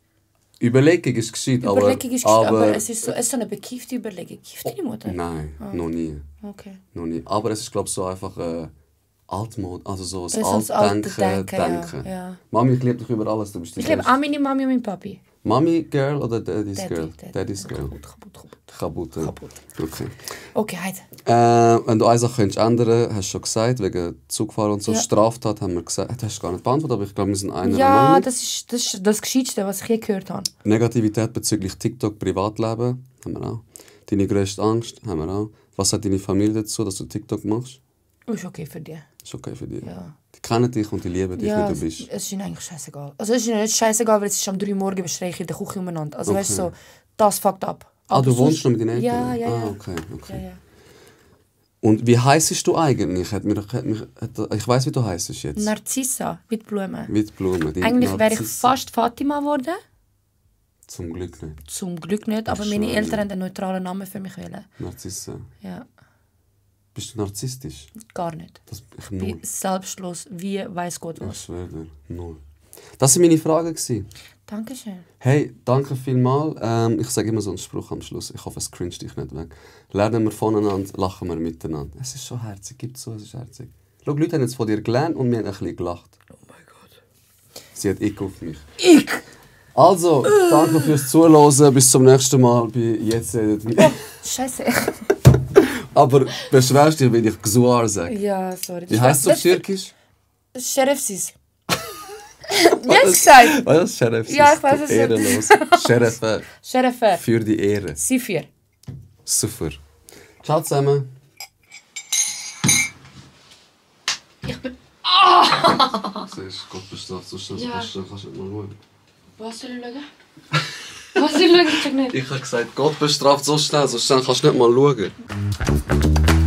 Überlegung ist gescheit, aber es ist so eine bekiffte Überlegung. Kifft deine Mutter? Nein, noch nie. Okay. Noch nie. Aber es ist, glaube ich, so einfach Altmod, also so das Altdenken. Ja. Mami, ich liebe dich über alles. Du bist ich liebe auch meine Mami und meinen Papi. Mami Girl oder Daddy's Girl? Daddy's Girl. Kaputt. Okay. Okay, heute. Wenn du eine Sache ändern könntest, hast du schon gesagt, wegen Zugfahren und so. Ja. Straftat haben wir gesagt. Das hast du gar nicht beantwortet, aber ich glaube, wir sind einer Meinung. Das ist das Gescheitste, was ich je gehört habe. Negativität bezüglich TikTok, Privatleben, haben wir auch. Deine grösste Angst, haben wir auch. Was sagt deine Familie dazu, dass du TikTok machst? Ist okay für dich. Ist okay für dich? Ja. Die kennen dich und die lieben dich, wie du bist. Es ist ihnen eigentlich scheißegal. Also es ist ihnen nicht scheißegal, weil es ist am 3 Uhr morgens schreie ich in der Küche umeinander. Also weißt du, so, das fuckt ab. Du wohnst noch mit deinen Eltern? Ja. Okay. Ja. Und wie heisst du eigentlich? Ich weiss, wie du heisst jetzt. Narzissa, mit Blumen. Mit Blumen. Eigentlich wäre ich fast Fatima geworden. Zum Glück nicht. Zum Glück nicht, aber meine Eltern haben einen neutralen Namen für mich wählen. Narzissa? Ja. Bist du narzisstisch? Gar nicht. Ich bin selbstlos, wie weiss Gott was. Ich schwöre dir, null. Das waren meine Fragen. Dankeschön. Hey, danke vielmals. Ich sage immer so einen Spruch am Schluss. Ich hoffe, es cringe dich nicht weg. Lernen wir voneinander, lachen wir miteinander. Es ist schon herzig, gibt es so, es ist herzig. Schau, die Leute haben jetzt von dir gelernt und wir haben ein bisschen gelacht. Oh mein Gott. Sie hat Ick auf mich. Ick! Also, danke fürs Zuhören. Bis zum nächsten Mal bei «Jetzt redet wir». Oh, Scheiße. Aber beschwerst dich, wenn ich «Gsuar» sage? Ja, sorry. Wie heisst es auf Türkisch? Sheriffsis. Jetzt gesagt! Was ist Sheriffsis? Ja, ich weiß es nicht. Ehrenlos. Sheriff. Sheriff. Für die Ehre. Sie 4. Super. Ciao zusammen. Ich bin... Siehst du, Gott bestraft, so schnell, Ja. kannst du nicht mal schauen. Was soll ich schauen? Was soll ich schauen? Ich check nicht. Ich habe gesagt, Gott bestraft so schnell kannst du nicht mal schauen.